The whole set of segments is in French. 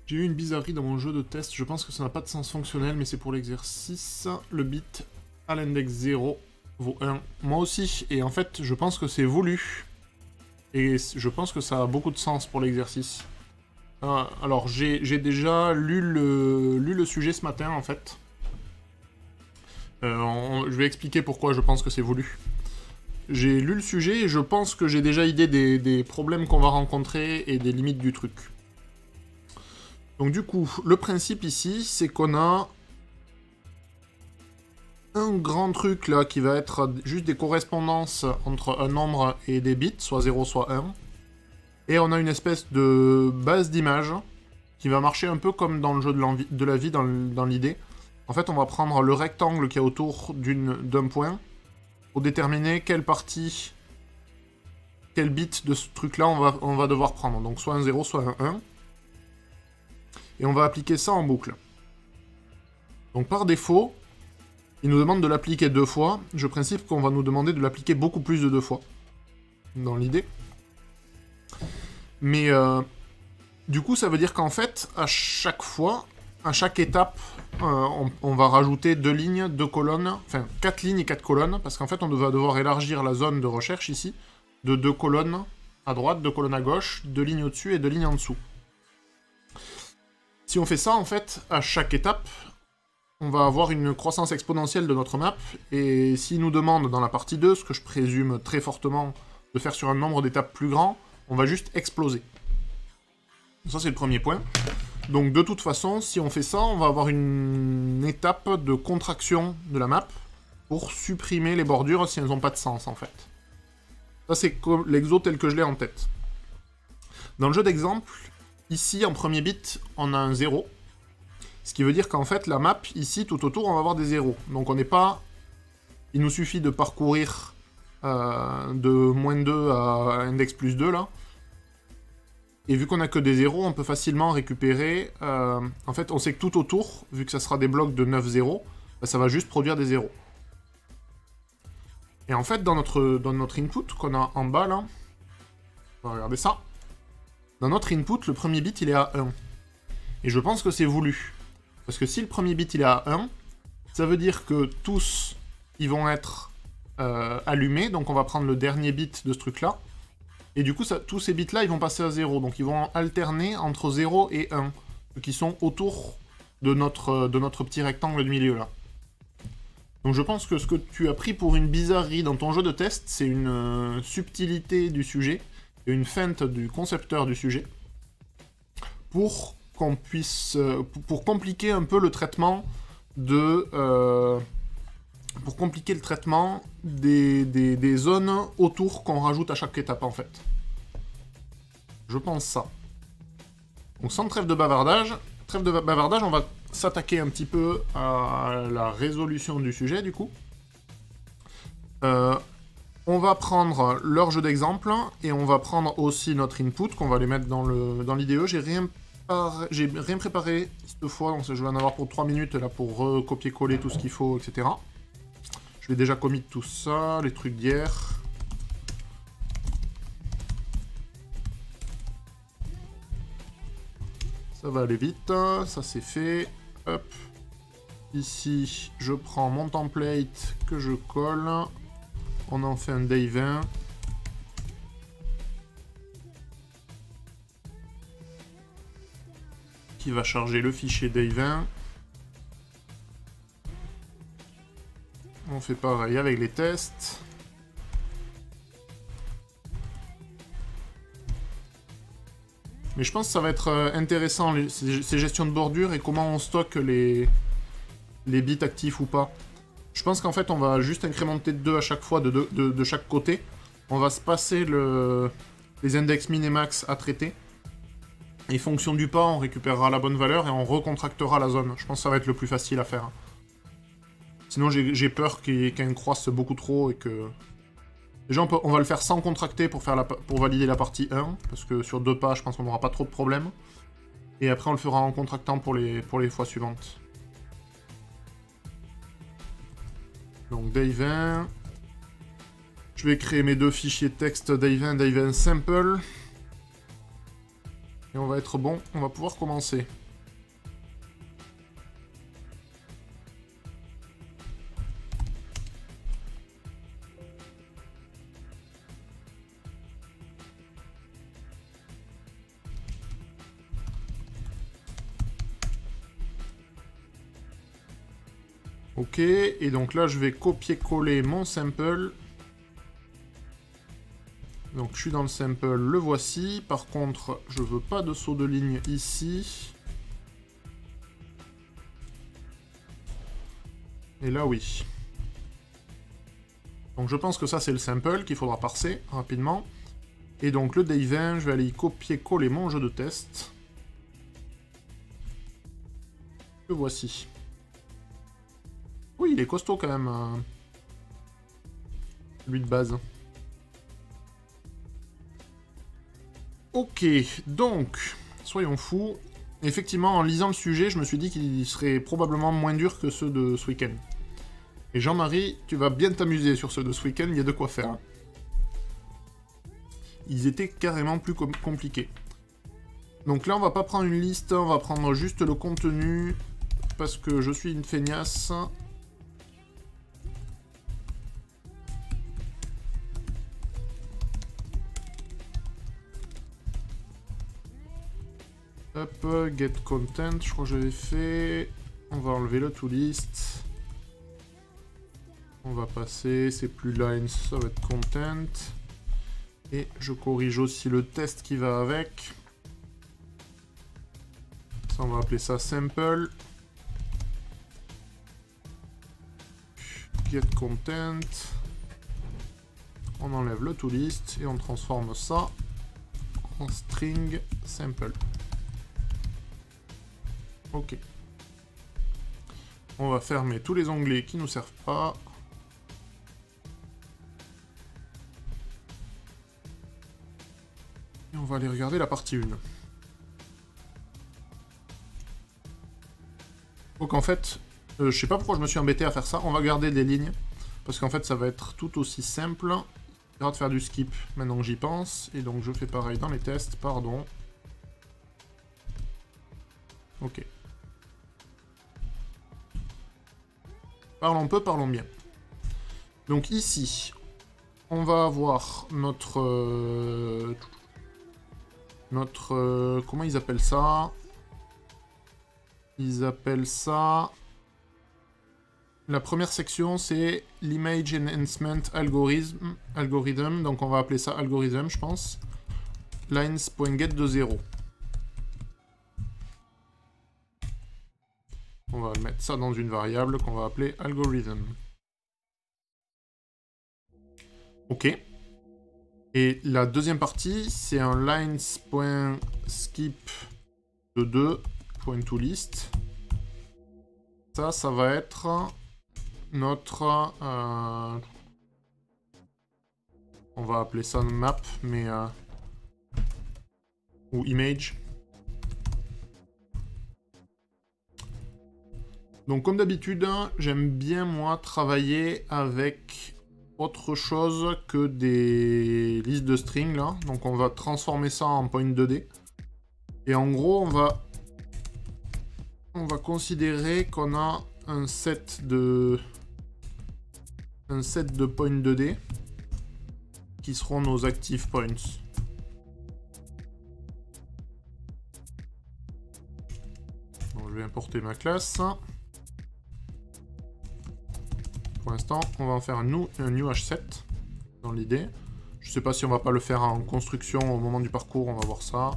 J'ai eu une bizarrerie dans mon jeu de test, je pense que ça n'a pas de sens fonctionnel, mais c'est pour l'exercice. Le bit à l'index 0 vaut 1. Moi aussi, et en fait, je pense que c'est voulu. Et je pense que ça a beaucoup de sens pour l'exercice. Alors, j'ai déjà lu le sujet ce matin, en fait. Je vais expliquer pourquoi je pense que c'est voulu. J'ai lu le sujet et je pense que j'ai déjà idée des problèmes qu'on va rencontrer et des limites du truc. Donc du coup, le principe ici, c'est qu'on a un grand truc là qui va être juste des correspondances entre un nombre et des bits, soit 0, soit 1. Et on a une espèce de base d'image qui va marcher un peu comme dans le jeu de la vie, dans l'idée. En fait, on va prendre le rectangle qui est autour d'un point pour déterminer quelle partie, quel bit de ce truc-là on va devoir prendre. Donc soit un 0, soit un 1. Et on va appliquer ça en boucle. Donc par défaut, il nous demande de l'appliquer 2 fois. Je principe qu'on va nous demander de l'appliquer beaucoup plus de 2 fois. Dans l'idée. Mais du coup, ça veut dire qu'en fait, à chaque fois, à chaque étape, on va rajouter 2 lignes, 2 colonnes, enfin 4 lignes et 4 colonnes, parce qu'en fait, on va devoir élargir la zone de recherche ici, de 2 colonnes à droite, 2 colonnes à gauche, 2 lignes au-dessus et 2 lignes en dessous. Si on fait ça, en fait, à chaque étape, on va avoir une croissance exponentielle de notre map, et s'il nous demande dans la partie 2, ce que je présume très fortement de faire sur un nombre d'étapes plus grand, on va juste exploser. Ça, c'est le premier point. Donc, de toute façon, si on fait ça, on va avoir une étape de contraction de la map pour supprimer les bordures si elles n'ont pas de sens, en fait. Ça, c'est l'exo tel que je l'ai en tête. Dans le jeu d'exemple, ici, en premier bit, on a un 0. Ce qui veut dire qu'en fait, la map, ici, tout autour, on va avoir des 0. Donc on n'est pas... Il nous suffit de parcourir de -2 à index plus 2, là. Et vu qu'on a que des 0, on peut facilement récupérer... En fait, on sait que tout autour, vu que ça sera des blocs de 9 0, bah, ça va juste produire des 0. Et en fait, dans notre input qu'on a en bas, là... On va regarder ça. Dans notre input, le premier bit, il est à 1. Et je pense que c'est voulu. Parce que si le premier bit, il est à 1, ça veut dire que tous, ils vont être allumés. Donc on va prendre le dernier bit de ce truc-là. Et du coup, tous ces bits-là, ils vont passer à 0. Donc ils vont alterner entre 0 et 1. Ceux qui sont autour de notre petit rectangle du milieu, là. Donc je pense que ce que tu as pris pour une bizarrerie dans ton jeu de test, c'est une subtilité du sujet. Et une feinte du concepteur du sujet. Pour qu'on puisse... pour compliquer un peu le traitement de... pour compliquer le traitement des zones autour qu'on rajoute à chaque étape, en fait. Je pense ça. Donc sans trêve de bavardage, on va s'attaquer un petit peu à la résolution du sujet, du coup. On va prendre leur jeu d'exemple, et on va prendre aussi notre input, qu'on va les mettre dans l'IDE. J'ai rien préparé cette fois, donc je vais en avoir pour 3 minutes là pour recopier-coller tout ce qu'il faut, etc. Je vais déjà commit tout ça, les trucs d'hier. Ça va aller vite, ça c'est fait. Hop. Ici, je prends mon template que je colle. On en fait un day 20. Qui va charger le fichier day 20. On fait pareil avec les tests. Mais je pense que ça va être intéressant, ces gestions de bordure et comment on stocke les bits actifs ou pas. Je pense qu'en fait, on va juste incrémenter de 2 à chaque fois de chaque côté. On va se passer les index min et max à traiter. Et fonction du pas, on récupérera la bonne valeur et on recontractera la zone. Je pense que ça va être le plus facile à faire. Sinon, j'ai peur qu'il y ait une croisse beaucoup trop et que... Déjà, on va le faire sans contracter pour valider la partie 1. Parce que sur 2 pas, je pense qu'on n'aura pas trop de problèmes. Et après, on le fera en contractant pour les fois suivantes. Donc day 20. Je vais créer mes 2 fichiers texte day 20 sample. Et on va être bon, on va pouvoir commencer. Ok, et donc là je vais copier-coller mon sample. Donc je suis dans le sample, le voici. Par contre, je veux pas de saut de ligne ici. Et là oui. Donc je pense que ça c'est le sample qu'il faudra parser rapidement. Et donc le day 20, je vais aller y copier-coller mon jeu de test. Le voici. Oui, il est costaud quand même. Lui de base. Ok, donc, soyons fous. Effectivement, en lisant le sujet, je me suis dit qu'il serait probablement moins dur que ceux de ce week-end. Et Jean-Marie, tu vas bien t'amuser sur ceux de ce week-end, il y a de quoi faire. Ils étaient carrément plus compliqués. Donc là, on va pas prendre une liste, on va prendre juste le contenu, parce que je suis une feignasse. Hop, get content, je crois que j'avais fait. On va enlever le to list. On va passer, c'est plus lines, ça va être content. Et je corrige aussi le test qui va avec. Ça, on va appeler ça sample. Get content. On enlève le to list et on transforme ça en string sample. Ok. On va fermer tous les onglets qui nous servent pas. Et on va aller regarder la partie 1. Donc en fait, je sais pas pourquoi je me suis embêté à faire ça. On va garder des lignes. Parce qu'en fait, ça va être tout aussi simple. Il va de faire du skip maintenant que j'y pense. Et donc je fais pareil dans les tests. Pardon. Ok. Parlons peu, parlons bien. Donc ici, on va avoir notre... comment ils appellent ça? Ils appellent ça... La première section, c'est l'Image Enhancement Algorithm. Donc on va appeler ça algorithm, je pense. Lines.get de 0. On va mettre ça dans une variable qu'on va appeler algorithm. Ok. Et la deuxième partie, c'est un lines.skip de 2.toList. Ça va être notre... on va appeler ça map, mais... ou image. Donc comme d'habitude, j'aime bien moi travailler avec autre chose que des listes de strings là. Donc on va transformer ça en point 2D. Et en gros, on va considérer qu'on a un set de points 2D qui seront nos active points. Donc je vais importer ma classe. Pour l'instant, on va en faire un new H7 dans l'idée. Je sais pas si on va pas le faire en construction au moment du parcours, on va voir ça.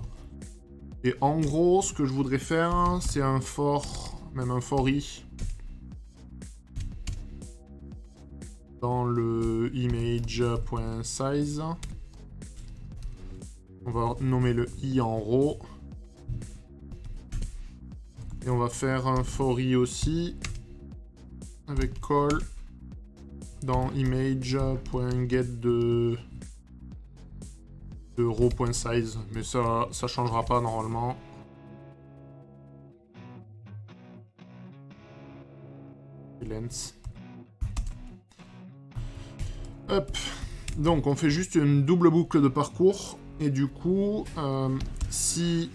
Et en gros, ce que je voudrais faire, c'est un for, même un for i dans le image.size. On va nommer le i en row. Et on va faire un for i aussi avec call dans image.get de row.size, mais ça changera pas normalement. Lens. Hop. Donc on fait juste une double boucle de parcours et du coup si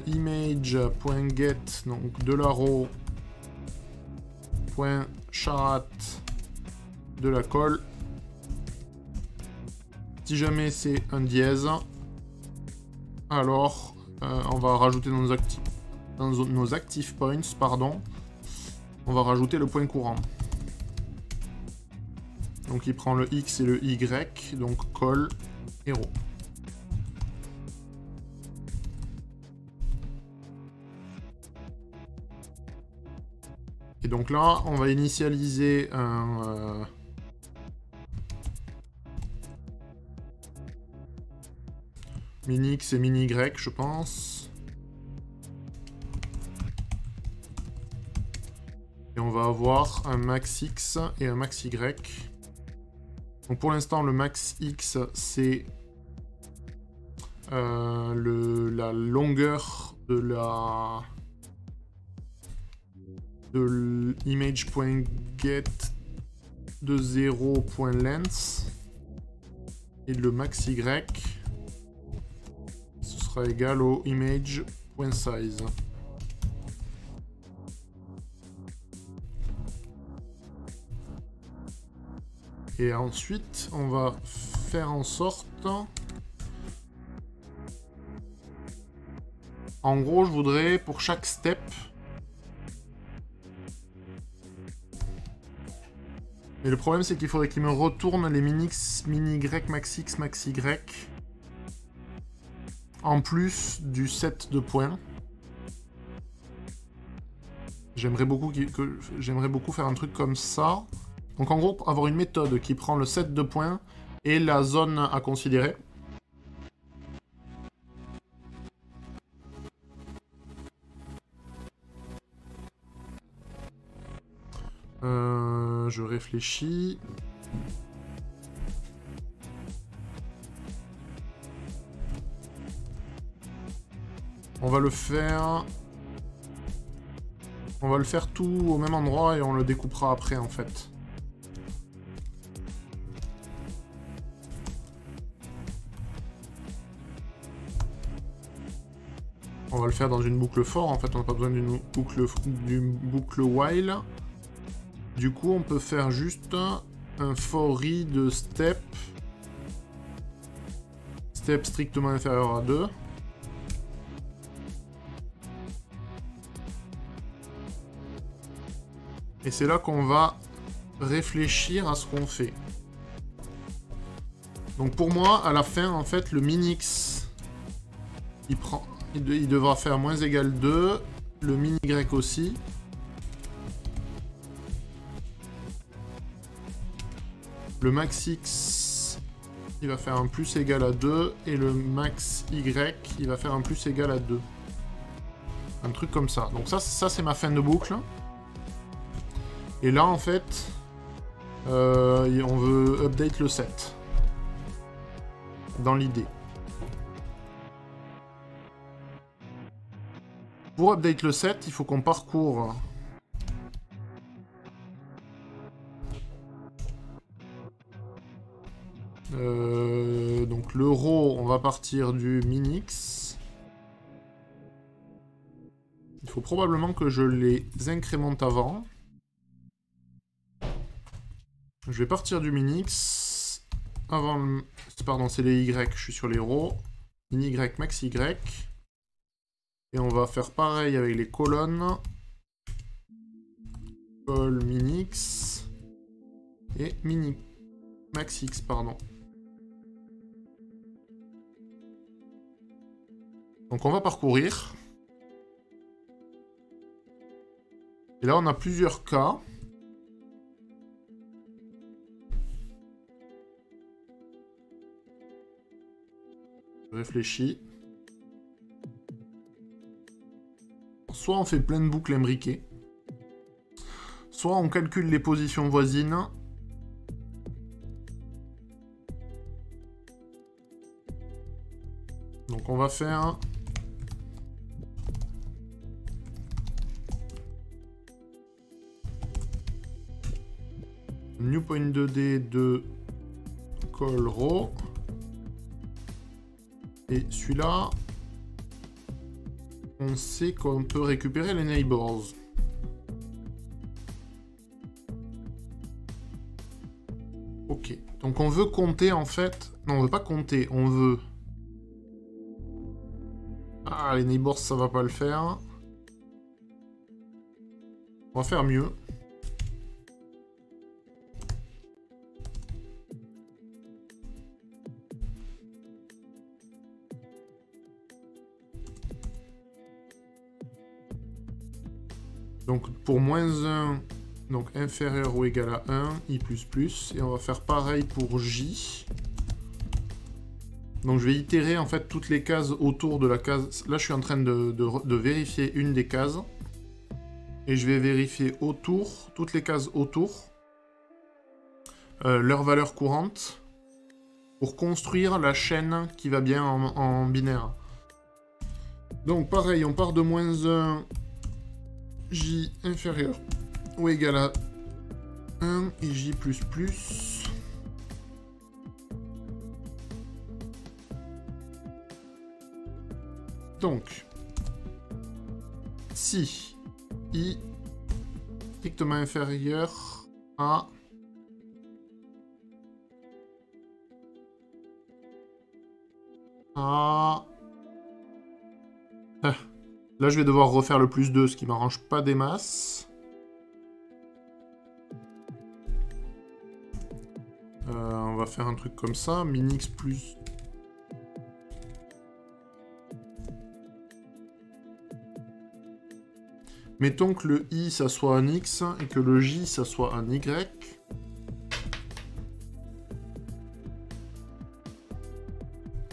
image.get, donc de la row, .charat de la colle. Si jamais c'est un dièse, alors on va rajouter dans nos active points, pardon, on va rajouter le point courant. Donc il prend le X et le Y, donc call héros. Et donc là, on va initialiser un mini X et mini Y, je pense. Et on va avoir un max X et un max Y. Donc pour l'instant, le max X, c'est la longueur de image.get de 0.length. Et le max Y, ce sera égal au image.size. Et ensuite, on va faire en sorte... En gros, je voudrais, pour chaque step... Mais le problème, c'est qu'il faudrait qu'il me retourne les mini-X, mini-Y, max-X, max-Y... En plus du set de points. J'aimerais beaucoup faire un truc comme ça. Donc en gros, avoir une méthode qui prend le set de points et la zone à considérer. Je réfléchis. On va le faire... On va le faire tout au même endroit et on le découpera après en fait. On va le faire dans une boucle for, en fait on n'a pas besoin d'une boucle while. Du coup on peut faire juste un for i de step. Step strictement inférieur à 2. Et c'est là qu'on va réfléchir à ce qu'on fait. Donc pour moi, à la fin, en fait, le min-x, il devra faire moins égal 2, le min-y aussi. Le max-x, il va faire un plus égal à 2, et le max-y, il va faire un plus égal à 2. Un truc comme ça. Donc ça c'est ma fin de boucle. Et là, en fait, on veut update le set. Dans l'idée. Pour update le set, il faut qu'on parcourt... donc le row, on va partir du min-x. Il faut probablement que je les incrémente avant. Je vais partir du min-x. Avant le... Pardon, c'est les Y, je suis sur les rows. Min-y, max-y. Et on va faire pareil avec les colonnes. Col min-x. Et max-x, pardon. Donc on va parcourir. Et là on a plusieurs cas. Je réfléchis. Soit on fait plein de boucles imbriquées. Soit on calcule les positions voisines. Donc on va faire... New point 2D de call row. Et celui-là, on sait qu'on peut récupérer les neighbors. Ok, donc on veut compter en fait... Non, on veut pas compter, on veut... Ah, les neighbors, ça va pas le faire. On va faire mieux. Donc pour moins 1, donc inférieur ou égal à 1, i++, et on va faire pareil pour j. Donc je vais itérer en fait toutes les cases autour de la case. Là je suis en train de vérifier une des cases. Et je vais vérifier autour, toutes les cases autour, leur valeur courante, pour construire la chaîne qui va bien en binaire. Donc pareil, on part de moins 1, j inférieur ou égal à 1 et j++. Donc, si i strictement inférieur à là, je vais devoir refaire le +2, ce qui m'arrange pas des masses. On va faire un truc comme ça, min-x plus... Mettons que le i, ça soit un x, et que le j, ça soit un y.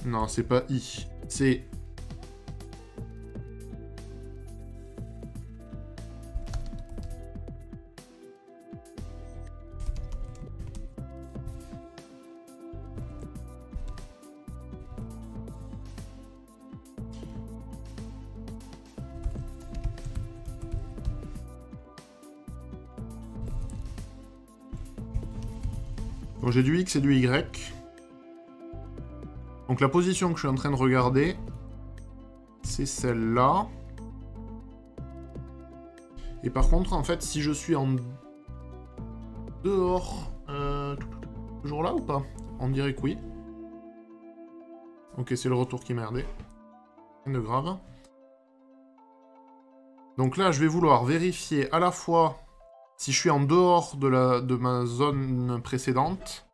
Non, c'est pas i, c'est... Donc j'ai du x et du y. Donc la position que je suis en train de regarder, c'est celle-là. Et par contre, en fait, si je suis en dehors... toujours là ou pas? On dirait que oui. Ok, c'est le retour qui merdait. Rien de grave. Donc là, je vais vouloir vérifier à la fois si je suis en dehors de ma zone précédente.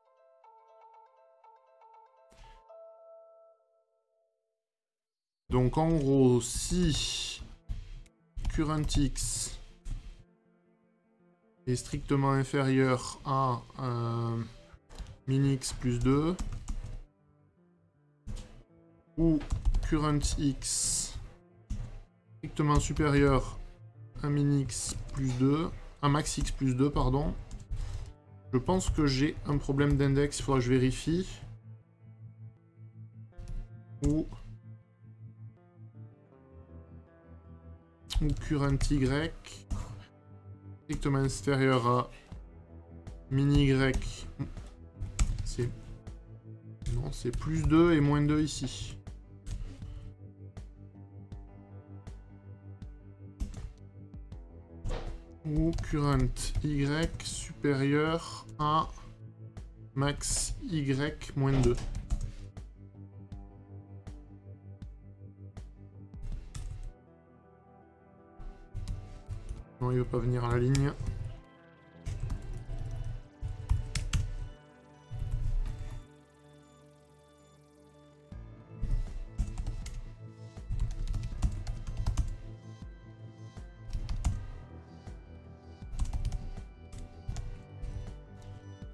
Donc en gros, si current x est strictement inférieur à min-x plus 2, ou current x strictement supérieur à min-x plus 2, à max x plus 2, pardon, je pense que j'ai un problème d'index, il faudra que je vérifie. Ou current y strictement inférieur à min-y, c'est... Non, c'est plus 2 et moins 2 ici. Ou current y supérieur à max y moins 2. Non, il veut pas venir à la ligne.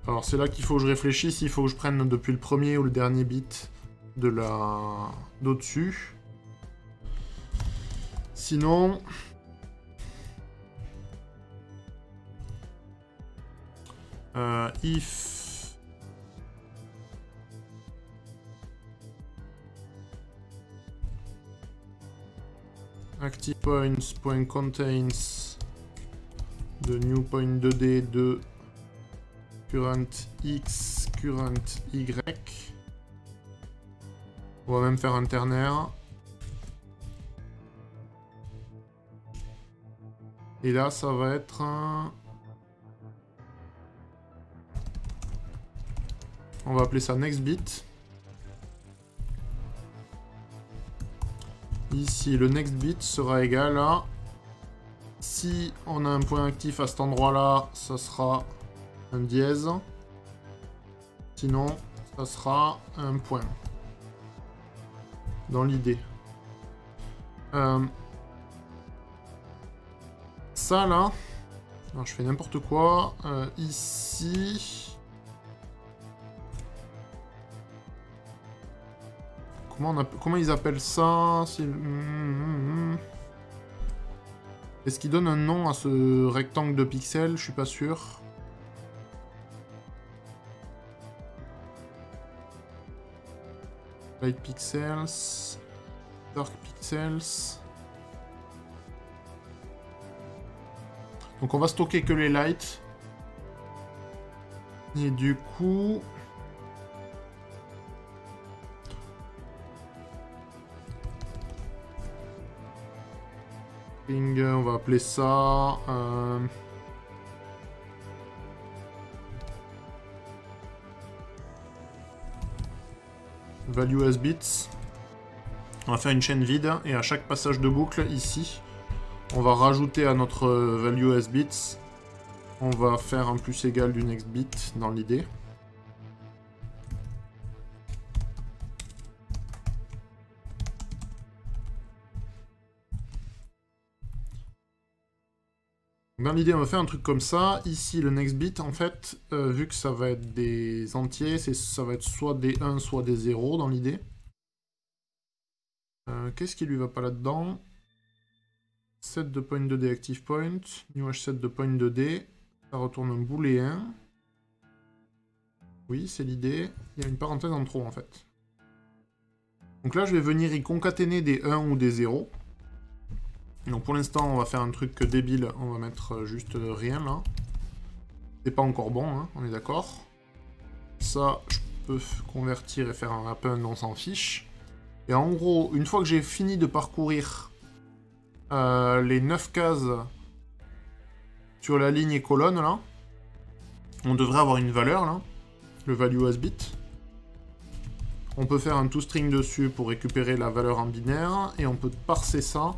Alors c'est là qu'il faut que je réfléchisse, il faut que je prenne depuis le premier ou le dernier bit de d'au-dessus. Sinon... if... active point contains the new point 2D de current x, current y. On va même faire un ternaire. Et là, ça va être un... On va appeler ça next bit. Ici, le next bit sera égal à... Si on a un point actif à cet endroit-là, ça sera un dièse. Sinon, ça sera un point. Dans l'idée. Ça, là... Alors, je fais n'importe quoi. Ici... Comment ils appellent ça? Est-ce qu'ils donnent un nom à ce rectangle de pixels? Je suis pas sûr. Light pixels. Dark pixels. Donc on va stocker que les lights. Et du coup... on va appeler ça... value as bits. On va faire une chaîne vide et à chaque passage de boucle ici, on va rajouter à notre value as bits, on va faire un plus égal du next bit dans l'idée. Dans l'idée, on va faire un truc comme ça. Ici, le next bit, en fait, vu que ça va être des entiers, ça va être soit des 1, soit des 0 dans l'idée. Qu'est-ce qui lui va pas là-dedans? Set de point 2D active point. New h7 de point 2D. Ça retourne un booléen. Oui, c'est l'idée. Il y a une parenthèse en trop, en fait. Donc là, je vais venir y concaténer des 1 ou des 0. Donc pour l'instant, on va faire un truc débile. On va mettre juste rien, là. C'est pas encore bon, hein, on est d'accord. Ça, je peux convertir et faire un append, on s'en fiche. Et en gros, une fois que j'ai fini de parcourir les 9 cases sur la ligne et colonne, là, on devrait avoir une valeur, là. Le value as bit. On peut faire un toString dessus pour récupérer la valeur en binaire. Et on peut parser ça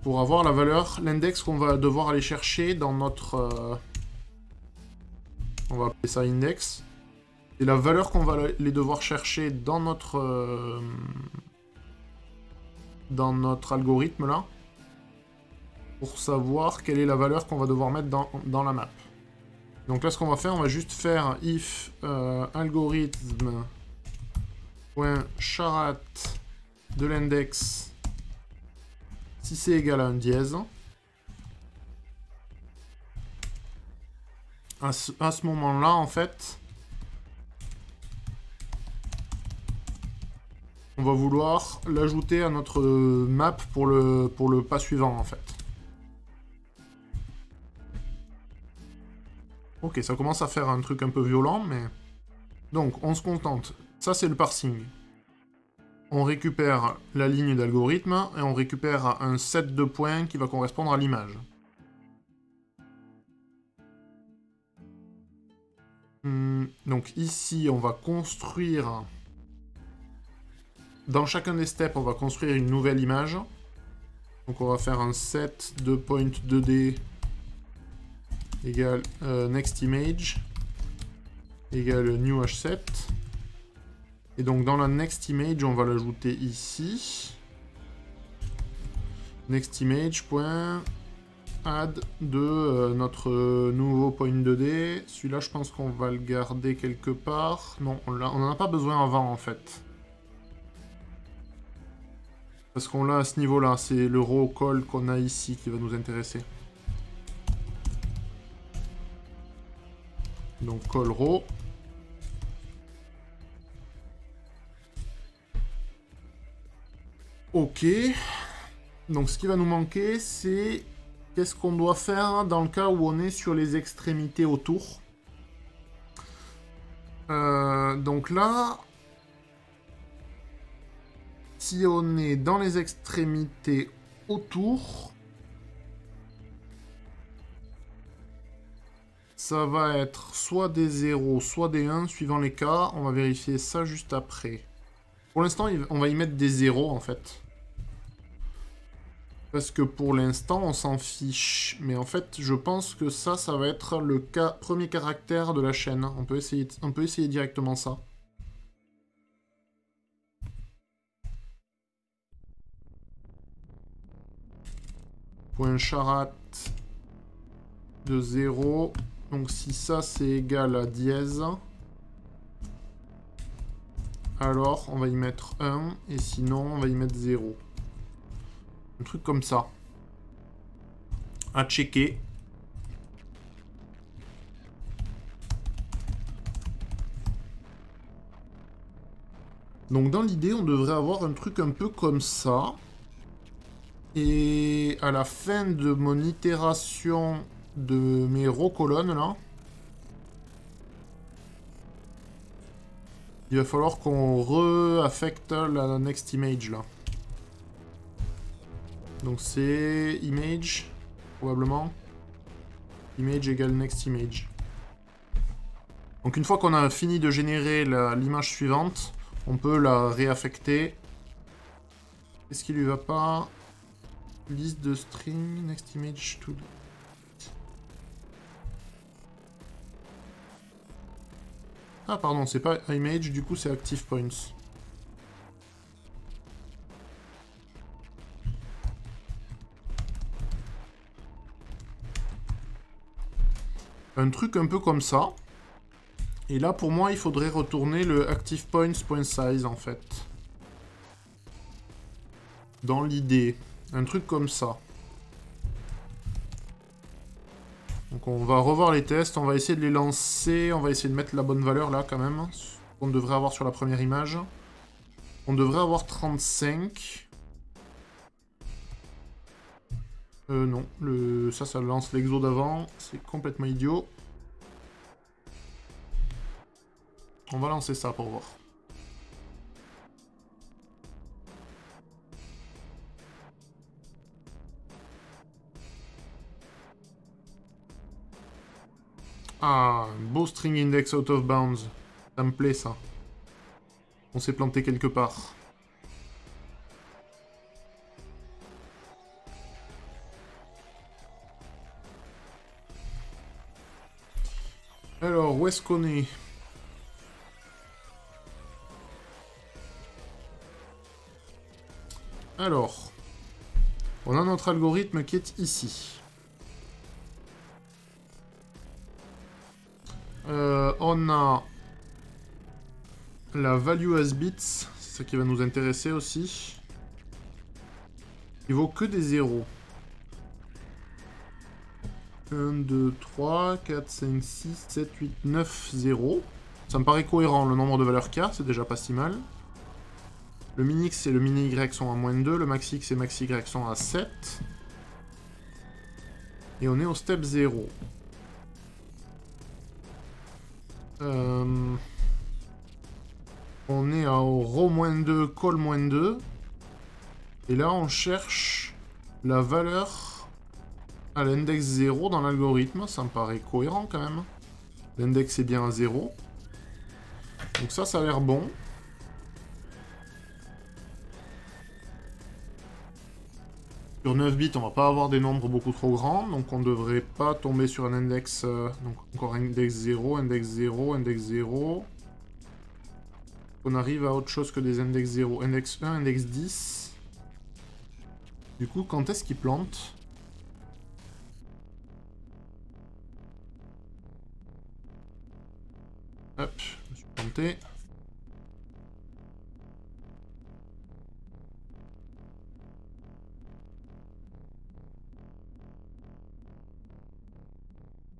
pour avoir la valeur, l'index qu'on va devoir aller chercher dans notre... on va appeler ça index. Et la valeur qu'on va les devoir chercher dans notre algorithme là. Pour savoir quelle est la valeur qu'on va devoir mettre dans la map. Donc là ce qu'on va faire, on va juste faire if algorithme.charat de l'index si c'est égal à un dièse. À ce moment-là, en fait, on va vouloir l'ajouter à notre map pour le pas suivant, en fait. Ok, ça commence à faire un truc un peu violent, mais... Donc, on se contente. Ça, c'est le parsing. On récupère la ligne d'algorithme et on récupère un set de points qui va correspondre à l'image. Donc ici, on va construire... Dans chacun des steps, on va construire une nouvelle image. Donc on va faire un set de point 2D égale next image égale new h7. Et donc dans la next image, on va l'ajouter ici. Next image.add de notre nouveau point 2D. Celui-là, je pense qu'on va le garder quelque part. Non, on n'en a pas besoin avant en fait. Parce qu'on l'a à ce niveau-là, c'est le row call qu'on a ici qui va nous intéresser. Donc call row. Ok. Donc ce qui va nous manquer, c'est qu'est-ce qu'on doit faire dans le cas où on est sur les extrémités autour. Donc là, si on est dans les extrémités autour, Ça va être soit des 0, soit des 1, suivant les cas. On va vérifier ça juste après. Pour l'instant, on va y mettre des 0, en fait. Parce que pour l'instant, on s'en fiche. Mais en fait, je pense que ça va être le premier caractère de la chaîne. On peut essayer directement ça. Point charat de 0. Donc si ça c'est égal à dièse, alors on va y mettre 1, et sinon on va y mettre 0. Un truc comme ça. À checker. Donc dans l'idée, on devrait avoir un truc un peu comme ça. Et à la fin de mon itération de mes row colonnes là, il va falloir qu'on re-affecte la next image là. Donc c'est image, probablement. Image égale next image. Donc une fois qu'on a fini de générer l'image suivante, on peut la réaffecter. Qu'est-ce qui lui va pas? Liste de string, next image to... Ah pardon, c'est pas image, du coup c'est active points. Un truc un peu comme ça. Et là pour moi il faudrait retourner le active points.size en fait. Dans l'idée. Un truc comme ça. Donc on va revoir les tests, on va essayer de les lancer, on va essayer de mettre la bonne valeur là quand même. On devrait avoir sur la première image. On devrait avoir 35. Non, ça lance l'exo d'avant, c'est complètement idiot. On va lancer ça pour voir. Ah, un beau string index out of bounds. Ça me plaît ça. On s'est planté quelque part. Alors, où est-ce qu'on est? Alors, on a notre algorithme qui est ici. On a la value as bits, c'est ça qui va nous intéresser aussi. Il vaut que des zéros. 1, 2, 3, 4, 5, 6, 7, 8, 9, 0. Ça me paraît cohérent, le nombre de valeurs qu'il y a, c'est déjà pas si mal. Le min-x et le mini-y sont à -2, le max-x et max-y sont à 7. Et on est au step 0. On est au row -2, call -2. Et là, on cherche la valeur à l'index 0 dans l'algorithme. Ça me paraît cohérent quand même. L'index est bien à 0. Donc ça a l'air bon. Sur 9 bits, on va pas avoir des nombres beaucoup trop grands, donc on devrait pas tomber sur un index... donc encore index 0, index 0, index 0. On arrive à autre chose que des index 0. Index 1, index 10. Du coup, quand est-ce qu'il plante? Hop, je me suis planté.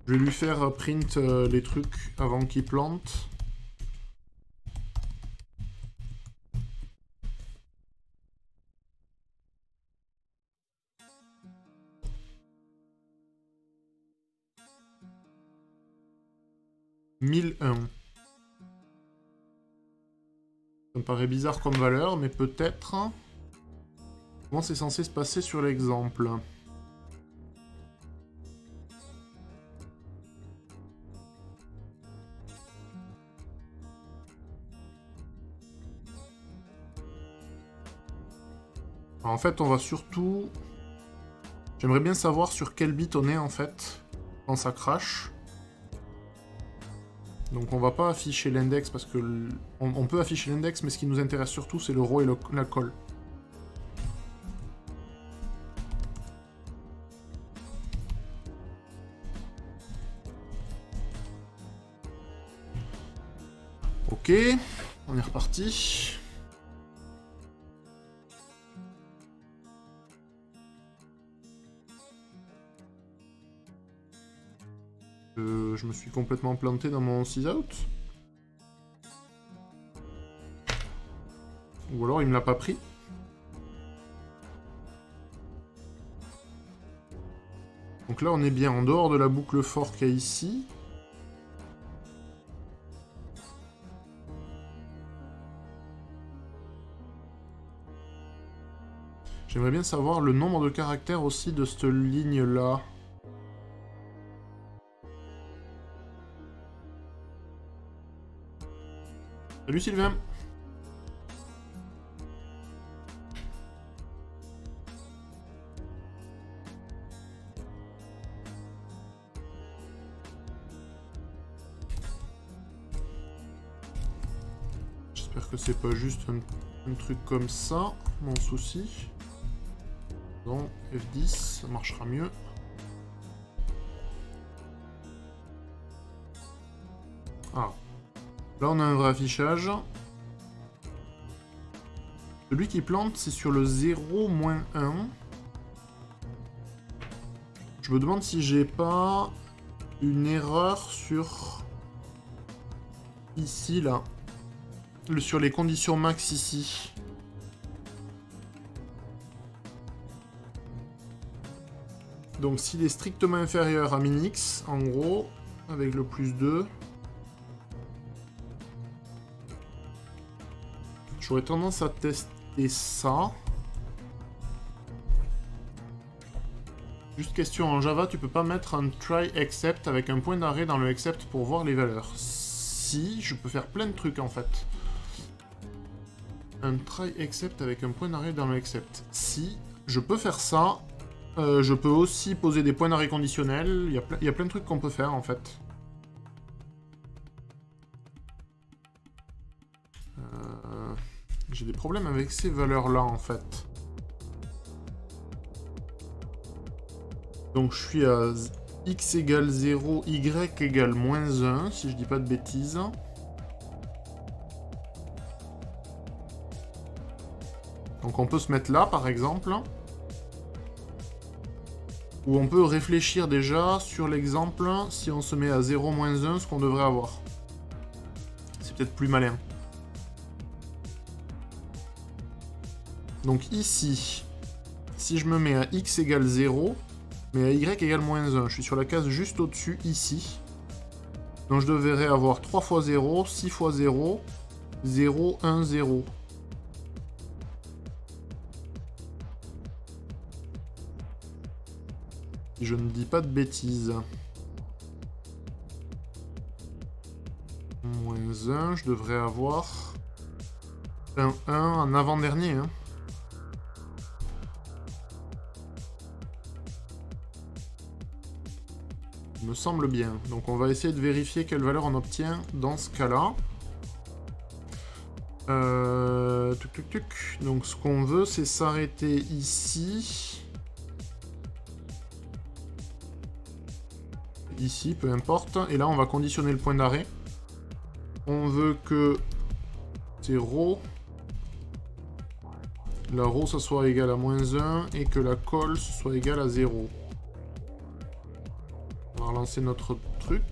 Je vais lui faire print les trucs avant qu'il plante. « 1001 ». Ça me paraît bizarre comme valeur, mais peut-être... Comment c'est censé se passer sur l'exemple? Alors, en fait, on va surtout... J'aimerais bien savoir sur quel bit on est, en fait, quand ça crash. Donc on va pas afficher l'index, parce que... On peut afficher l'index, mais ce qui nous intéresse surtout, c'est le row et la colle. Ok, on est reparti. Je me suis complètement planté dans mon 6-out. Ou alors il me l'a pas pris. Donc là on est bien en dehors de la boucle for qu'il y a ici. J'aimerais bien savoir le nombre de caractères aussi de cette ligne-là. Salut Sylvain. J'espère que c'est pas juste un truc comme ça, mon souci. Donc F10, ça marchera mieux. Ah. Là, on a un vrai affichage. Celui qui plante, c'est sur le 0-1. Je me demande si j'ai pas une erreur sur... Ici, là. Sur les conditions max, ici. Donc, s'il est strictement inférieur à min-x, en gros, avec le +2... J'aurais tendance à tester ça. Juste question, en Java, tu peux pas mettre un try except avec un point d'arrêt dans le except pour voir les valeurs. Si, je peux faire plein de trucs en fait. Un try except avec un point d'arrêt dans le except. Si, je peux faire ça. Je peux aussi poser des points d'arrêt conditionnels. Il y a plein de trucs qu'on peut faire en fait. J'ai des problèmes avec ces valeurs-là, en fait. Donc, je suis à x égale 0, y égale -1, si je dis pas de bêtises. Donc, on peut se mettre là, par exemple. Ou on peut réfléchir déjà sur l'exemple, si on se met à 0, -1, ce qu'on devrait avoir. C'est peut-être plus malin. Donc ici, si je me mets à x égale 0, mais à y égale -1, je suis sur la case juste au-dessus, ici. Donc je devrais avoir 3 fois 0, 6 fois 0, 0, 1, 0. Si je ne dis pas de bêtises. -1, je devrais avoir un 1 en avant-dernier, hein. Me semble bien. Donc on va essayer de vérifier quelle valeur on obtient dans ce cas-là. Donc ce qu'on veut, c'est s'arrêter ici. Ici, peu importe. Et là, on va conditionner le point d'arrêt. On veut que 0, la row, ça soit égal à -1 et que la colle soit égale à 0. On va relancer notre truc.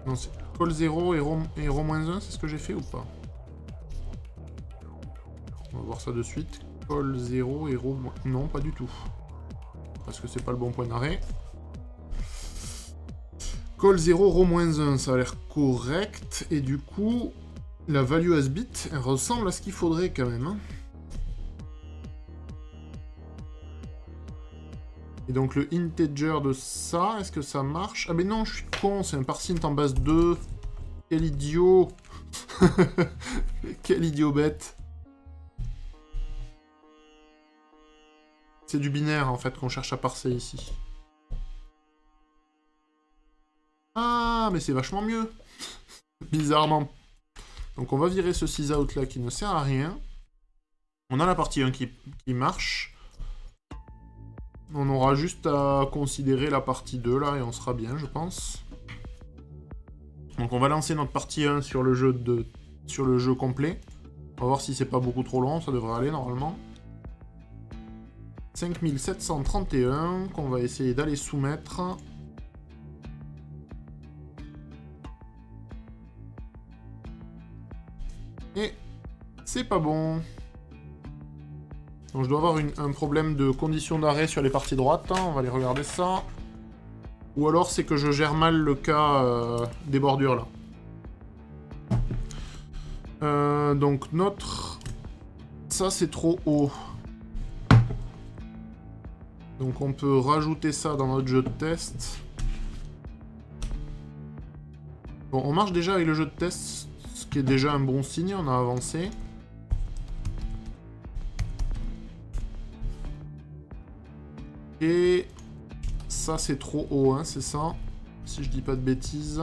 Non, c'est call 0 et row -1, c'est ce que j'ai fait ou pas? On va voir ça de suite. Call 0 et row... Non, pas du tout. Parce que c'est pas le bon point d'arrêt. Call 0, row -1, ça a l'air correct. Et du coup, la value as bit, elle ressemble à ce qu'il faudrait quand même, hein. Et donc le integer de ça, est-ce que ça marche? Ah mais non, je suis con, c'est un parsint en base 2. Quel idiot! Quel idiot bête. C'est du binaire, en fait, qu'on cherche à parser ici. Ah, mais c'est vachement mieux. Bizarrement. Donc on va virer ce 6 out là qui ne sert à rien. On a la partie 1 qui marche. On aura juste à considérer la partie 2 là et on sera bien, je pense. Donc on va lancer notre partie 1 sur le jeu complet. On va voir si c'est pas beaucoup trop long, ça devrait aller normalement. 5731 qu'on va essayer d'aller soumettre. Et c'est pas bon. Donc je dois avoir un problème de condition d'arrêt sur les parties droites. On va aller regarder ça. Ou alors c'est que je gère mal le cas des bordures là. Donc notre... Ça c'est trop haut. Donc on peut rajouter ça dans notre jeu de test. Bon, on marche déjà avec le jeu de test, ce qui est déjà un bon signe, on a avancé. Et ça c'est trop haut, hein, c'est ça, si je dis pas de bêtises.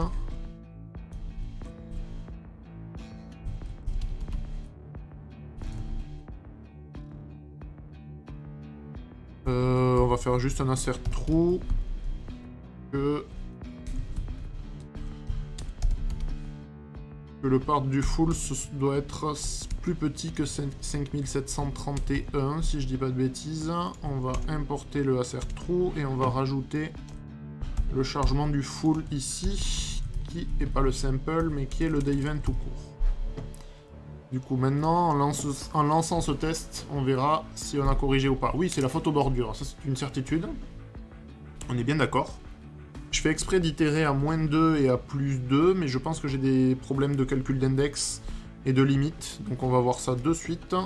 On va faire juste un insert trou. Que le part du full doit être plus petit que 5731, si je dis pas de bêtises. On va importer le insert trou et on va rajouter le chargement du full ici, qui n'est pas le sample, mais qui est le Davent tout court. Du coup, maintenant, en lançant ce test, on verra si on a corrigé ou pas. Oui, c'est la photo bordure, ça c'est une certitude. On est bien d'accord. Je fais exprès d'itérer à -2 et à +2, mais je pense que j'ai des problèmes de calcul d'index et de limite. Donc on va voir ça de suite.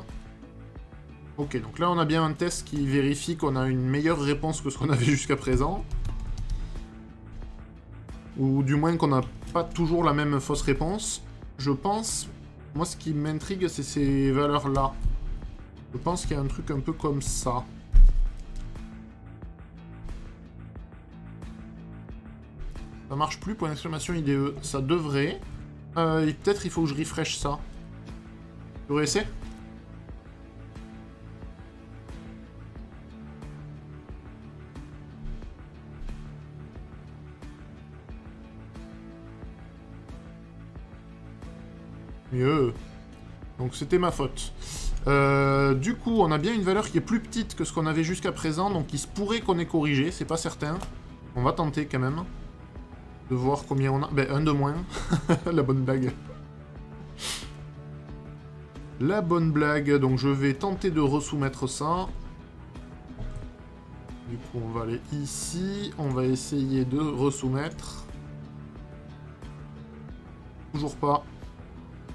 Ok, donc là on a bien un test qui vérifie qu'on a une meilleure réponse que ce qu'on avait jusqu'à présent. Ou du moins qu'on n'a pas toujours la même fausse réponse. Je pense... Moi, ce qui m'intrigue, c'est ces valeurs-là. Je pense qu'il y a un truc un peu comme ça. Ça marche plus, point d'exclamation IDE. Ça devrait. Peut-être il faut que je refresh ça. Tu aurais essayé ? Mieux. Donc c'était ma faute. Du coup, on a bien une valeur qui est plus petite que ce qu'on avait jusqu'à présent, donc il se pourrait qu'on ait corrigé, c'est pas certain. On va tenter quand même de voir combien on a. Ben, un de moins. La bonne blague. La bonne blague. Donc je vais tenter de resoumettre ça. Du coup, on va aller ici. On va essayer de resoumettre. Toujours pas.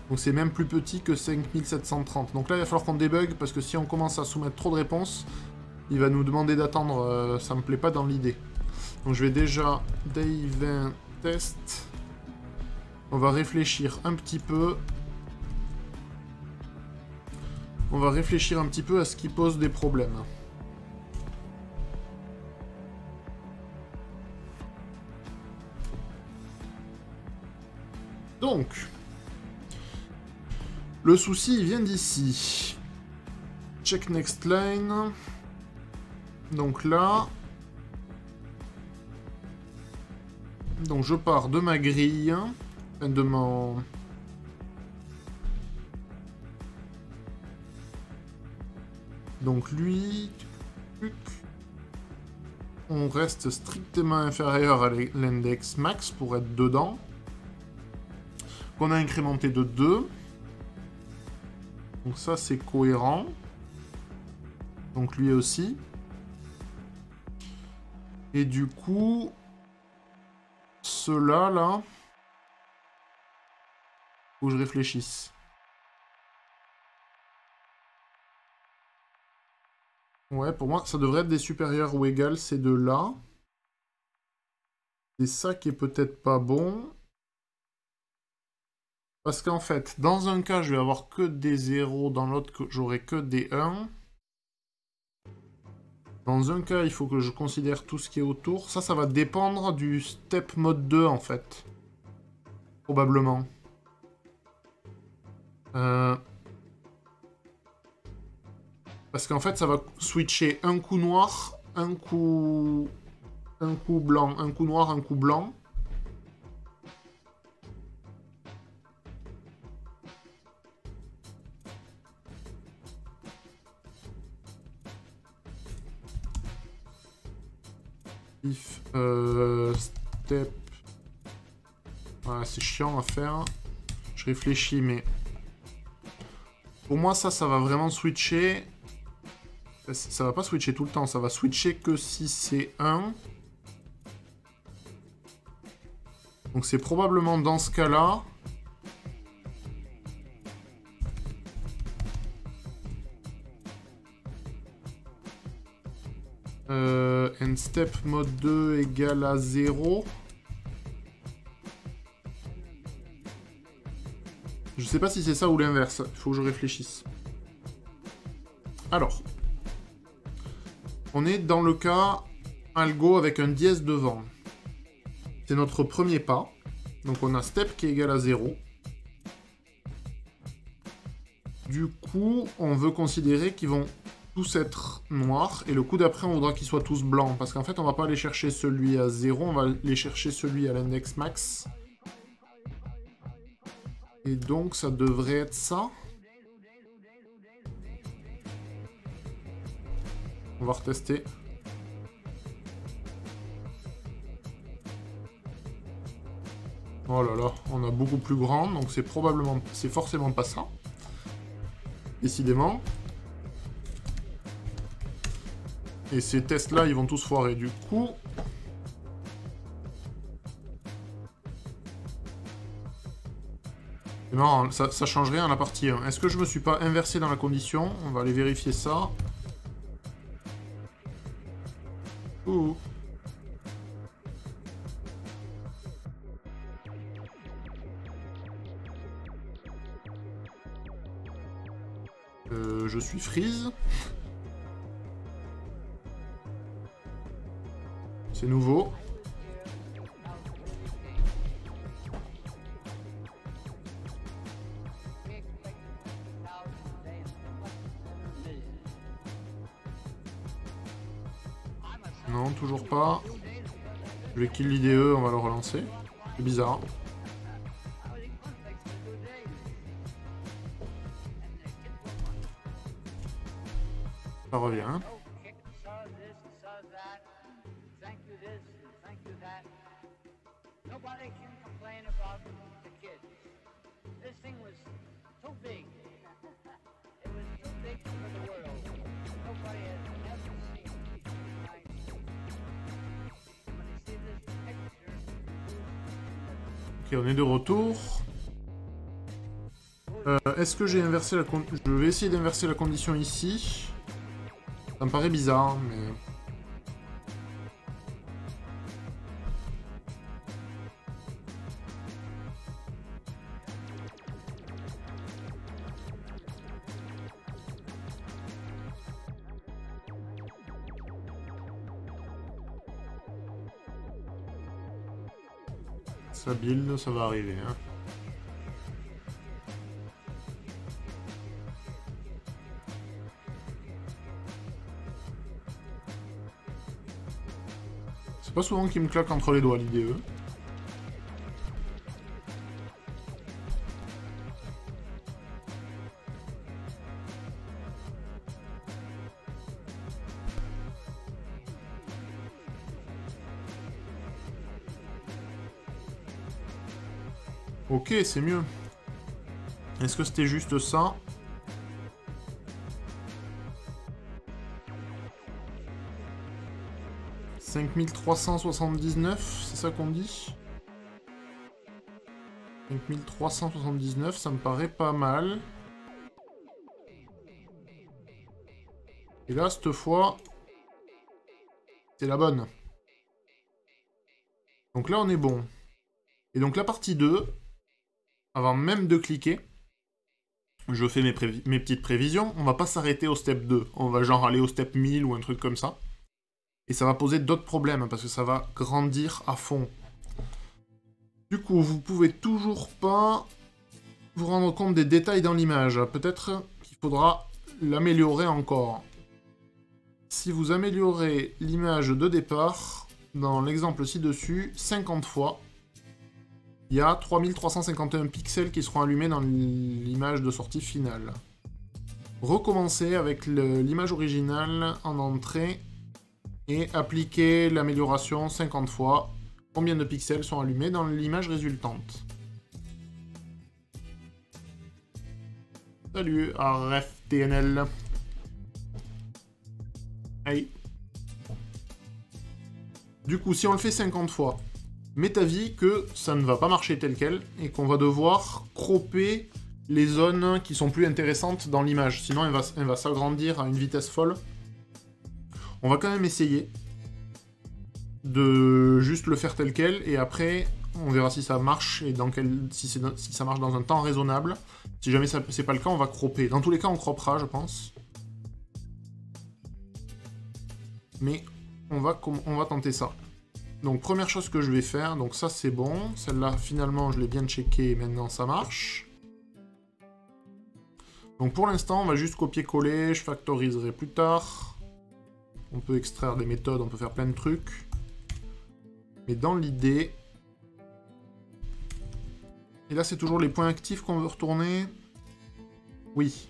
Donc c'est même plus petit que 5730. Donc là, il va falloir qu'on débug, parce que si on commence à soumettre trop de réponses, il va nous demander d'attendre. Ça me plaît pas dans l'idée. Donc je vais déjà Davent test. On va réfléchir un petit peu. On va réfléchir un petit peu à ce qui pose des problèmes. Donc... Le souci, il vient d'ici. Check next line. Donc là... Donc je pars de ma grille. Enfin, de mon... Donc lui... On reste strictement inférieur à l'index max pour être dedans. Qu'on a incrémenté de 2. Donc ça, c'est cohérent. Donc lui aussi. Et du coup, ceux-là, là, faut que je réfléchisse. Ouais, pour moi, ça devrait être des supérieurs ou égales ces deux-là. C'est ça qui est peut-être pas bon. Parce qu'en fait, dans un cas, je vais avoir que des 0, dans l'autre, j'aurai que des 1. Dans un cas, il faut que je considère tout ce qui est autour. Ça va dépendre du step mode 2, en fait. Probablement. Parce qu'en fait, ça va switcher un coup noir, un coup blanc, un coup noir, un coup blanc. If step... Voilà, c'est chiant à faire. Je réfléchis, mais... Pour moi, ça va vraiment switcher... Ça va pas switcher tout le temps, ça va switcher que si c'est 1. Donc c'est probablement dans ce cas-là... end step mode 2 égale à 0. Je sais pas si c'est ça ou l'inverse, il faut que je réfléchisse. Alors, on est dans le cas algo avec un dièse devant. C'est notre premier pas. Donc on a step qui est égal à 0. Du coup, on veut considérer qu'ils vont tous être noirs. Et le coup d'après, on voudra qu'ils soient tous blancs. Parce qu'en fait, on va pas aller chercher celui à 0. On va aller chercher celui à l'index max. Et donc, ça devrait être ça. On va retester. Oh là là, on a beaucoup plus grand, donc c'est forcément pas ça. Décidément. Et ces tests-là, ils vont tous foirer. Du coup... Non, ça change rien à la partie 1. Est-ce que je me suis pas inversé dans la condition? On va aller vérifier ça. Ouh. Je suis freeze. C'est nouveau. Non, toujours pas. Je vais kill l'IDE, on va le relancer. C'est bizarre. Ça revient. Ok, on est de retour. Est-ce que j'ai inversé la condition? Je vais essayer d'inverser la condition ici. Ça me paraît bizarre, mais... Ça build, ça va arriver, hein. C'est pas souvent qu'il me claque entre les doigts l'IDE. Ok, c'est mieux. Est-ce que c'était juste ça? « 5379 », c'est ça qu'on dit? 5379, ça me paraît pas mal. Et là, cette fois, c'est la bonne. Donc là, on est bon. Et donc la partie 2... avant même de cliquer, je fais mes petites prévisions. On va pas s'arrêter au step 2. On va genre aller au step 1000 ou un truc comme ça. Et ça va poser d'autres problèmes, parce que ça va grandir à fond. Du coup, vous pouvez toujours pas vous rendre compte des détails dans l'image. Peut-être qu'il faudra l'améliorer encore. Si vous améliorez l'image de départ, dans l'exemple ci-dessus, 50 fois, il y a 3351 pixels qui seront allumés dans l'image de sortie finale. Recommencez avec l'image originale en entrée et appliquez l'amélioration 50 fois. Combien de pixels sont allumés dans l'image résultante? Salut, RFTNL. Hey. Du coup, si on le fait 50 fois, m'est avis que ça ne va pas marcher tel quel, et qu'on va devoir cropper les zones qui sont plus intéressantes dans l'image. Sinon, elle va s'agrandir à une vitesse folle. On va quand même essayer de juste le faire tel quel, et après, on verra si ça marche, et si ça marche dans un temps raisonnable. Si jamais c'est pas le cas, on va cropper. Dans tous les cas, on croppera, je pense. Mais on va tenter ça. Donc, première chose que je vais faire, donc ça c'est bon. Celle-là, finalement, je l'ai bien checké, maintenant ça marche. Donc pour l'instant, on va juste copier-coller, je factoriserai plus tard. On peut extraire des méthodes, on peut faire plein de trucs. Mais dans l'idée... Et là, c'est toujours les points actifs qu'on veut retourner. Oui.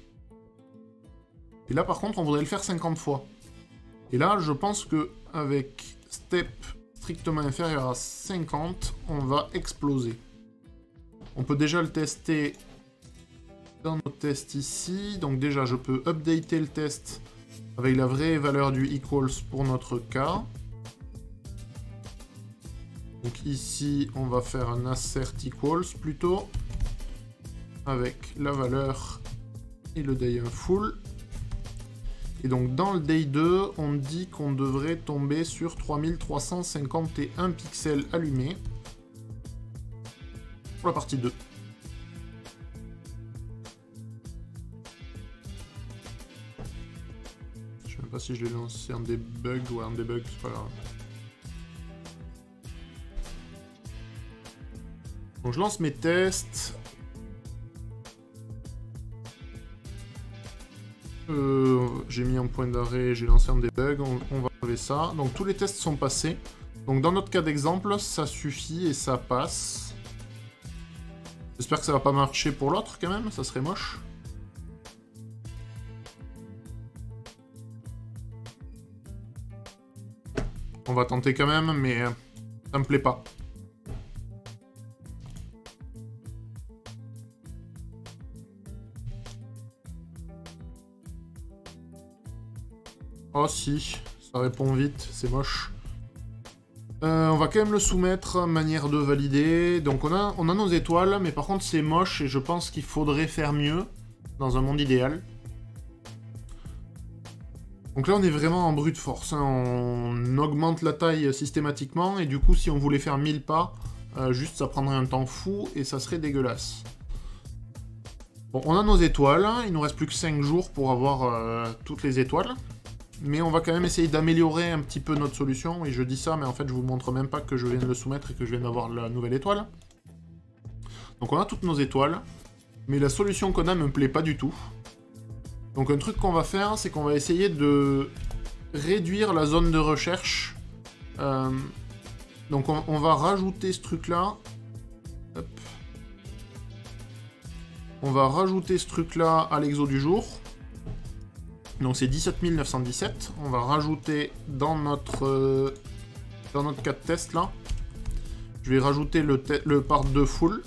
Et là, par contre, on voudrait le faire 50 fois. Et là, je pense que avec step strictement inférieur à 50, on va exploser. On peut déjà le tester dans nos tests ici. Donc déjà, je peux updater le test avec la vraie valeur du equals pour notre cas. Donc ici, on va faire un assert equals plutôt, avec la valeur et le day 1 full. Et donc dans le day 2, on dit qu'on devrait tomber sur 3351 pixels allumés pour la partie 2. Je sais même pas si je l'ai lancé en debug ou en debug, c'est pas grave. Donc je lance mes tests. J'ai mis un point d'arrêt, j'ai lancé un debug, on va enlever ça. Donc tous les tests sont passés. Donc dans notre cas d'exemple, ça suffit et ça passe. J'espère que ça va pas marcher pour l'autre quand même, ça serait moche. On va tenter quand même, mais ça me plaît pas. Oh si, ça répond vite, c'est moche. On va quand même le soumettre, manière de valider. Donc on a nos étoiles, mais par contre c'est moche et je pense qu'il faudrait faire mieux dans un monde idéal. Donc là on est vraiment en brute force, hein. On augmente la taille systématiquement et du coup si on voulait faire 1000 pas, juste ça prendrait un temps fou et ça serait dégueulasse. Bon, on a nos étoiles, il nous reste plus que 5 jours pour avoir toutes les étoiles. Mais on va quand même essayer d'améliorer un petit peu notre solution. Et je dis ça, mais en fait, je vous montre même pas que je viens de le soumettre et que je viens d'avoir la nouvelle étoile. Donc on a toutes nos étoiles. Mais la solution qu'on a me plaît pas du tout. Donc un truc qu'on va faire, c'est qu'on va essayer de réduire la zone de recherche. Donc on va rajouter ce truc-là. On va rajouter ce truc-là à l'exo du jour. Donc c'est 17 917. On va rajouter dans notre cas de test là. Je vais rajouter le part 2 full.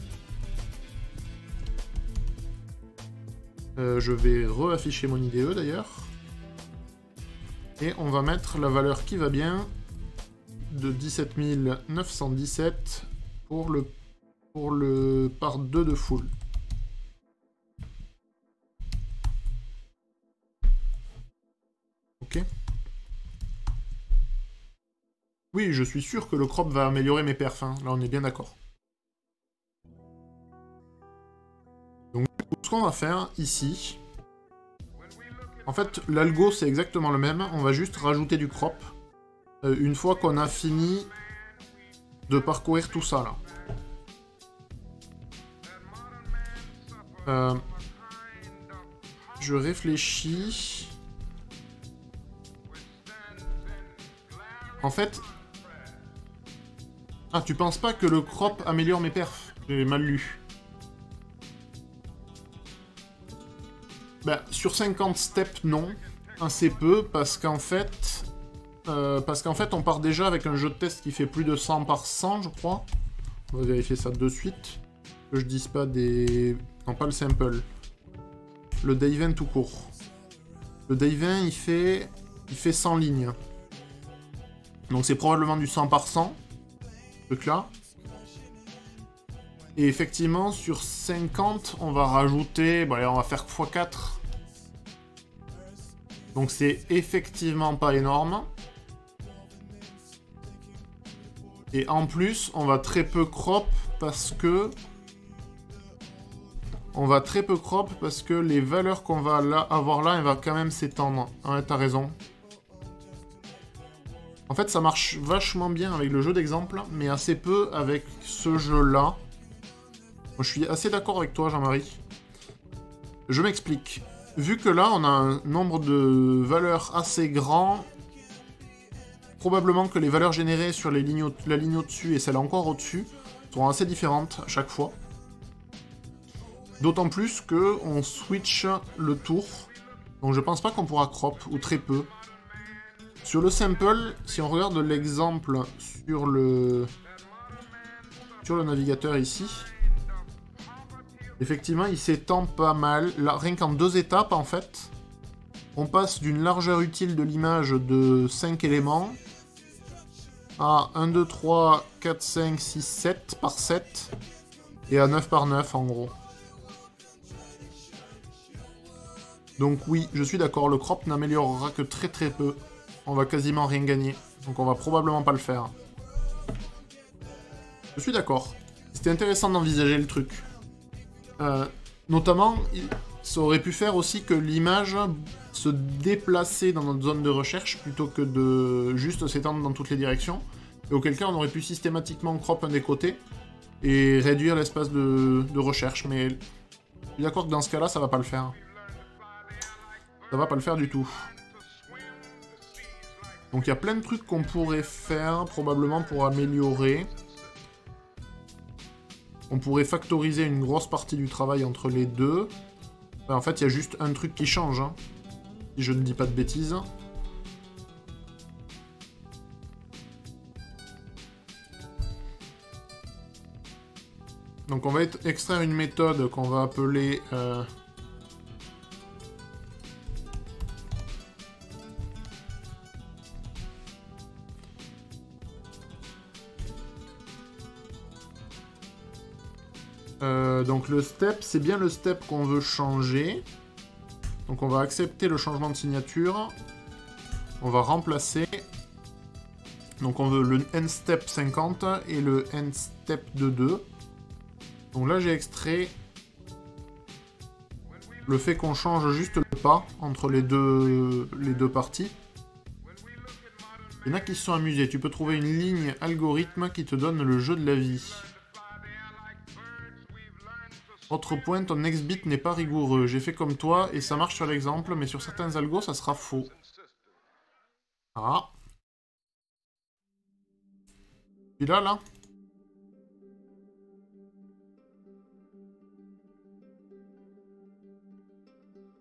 Je vais reafficher mon IDE d'ailleurs. Et on va mettre la valeur qui va bien de 17 917 pour le part 2 de full. Ok. Oui, je suis sûr que le crop va améliorer mes perfs, hein. Là on est bien d'accord. Ce qu'on va faire ici... En fait, l'algo, c'est exactement le même. On va juste rajouter du crop. Une fois qu'on a fini de parcourir tout ça, là. Je réfléchis... En fait... Ah, tu penses pas que le crop améliore mes perfs? J'ai mal lu. Bah, sur 50 steps, non. Assez peu, parce qu'en fait... on part déjà avec un jeu de test qui fait plus de 100 par 100, je crois. On va vérifier ça de suite. Que je dise pas des... Non, pas le sample. Le day 20 tout court. Le day 20, il fait 100 lignes. Donc c'est probablement du 100 par 100. Ce truc-là. Et effectivement, sur 50, on va rajouter... Bon, allez, on va faire x4. Donc c'est effectivement pas énorme. Et en plus, on va très peu crop parce que... On va très peu crop parce que les valeurs qu'on va avoir là, elles vont quand même s'étendre. Ouais, t'as raison. En fait, ça marche vachement bien avec le jeu d'exemple, mais assez peu avec ce jeu-là. Je suis assez d'accord avec toi, Jean-Marie. Je m'explique. Vu que là, on a un nombre de valeurs assez grand, probablement que les valeurs générées sur la ligne au-dessus et celle encore au-dessus seront assez différentes à chaque fois. D'autant plus que on switch le tour. Donc je pense pas qu'on pourra crop, ou très peu. Sur le sample, si on regarde l'exemple sur le navigateur ici, effectivement il s'étend pas mal. Là, rien qu'en 2 étapes en fait, on passe d'une largeur utile de l'image de 5 éléments à 1, 2, 3, 4, 5, 6, 7 par 7 et à 9 par 9 en gros. Donc oui, je suis d'accord, le crop n'améliorera que très très peu. On va quasiment rien gagner, donc on va probablement pas le faire. Je suis d'accord. C'était intéressant d'envisager le truc. Notamment, ça aurait pu faire aussi que l'image se déplaçait dans notre zone de recherche plutôt que de juste s'étendre dans toutes les directions. Et auquel cas, on aurait pu systématiquement crop un des côtés et réduire l'espace de recherche. Mais je suis d'accord que dans ce cas-là, ça va pas le faire. Ça va pas le faire du tout. Donc il y a plein de trucs qu'on pourrait faire, probablement pour améliorer. On pourrait factoriser une grosse partie du travail entre les deux. Enfin, en fait, il y a juste un truc qui change, hein, si je ne dis pas de bêtises. Donc on va extraire une méthode qu'on va appeler... donc le step, c'est bien le step qu'on veut changer. Donc on va accepter le changement de signature. On va remplacer. Donc on veut le end step 50 et le end step de 2. Donc là j'ai extrait le fait qu'on change juste le pas entre les deux parties. Il y en a qui se sont amusés. Tu peux trouver une ligne algorithme qui te donne le jeu de la vie. Autre point, ton next bit n'est pas rigoureux. J'ai fait comme toi et ça marche sur l'exemple, mais sur certains algos, ça sera faux. Ah. Puis là.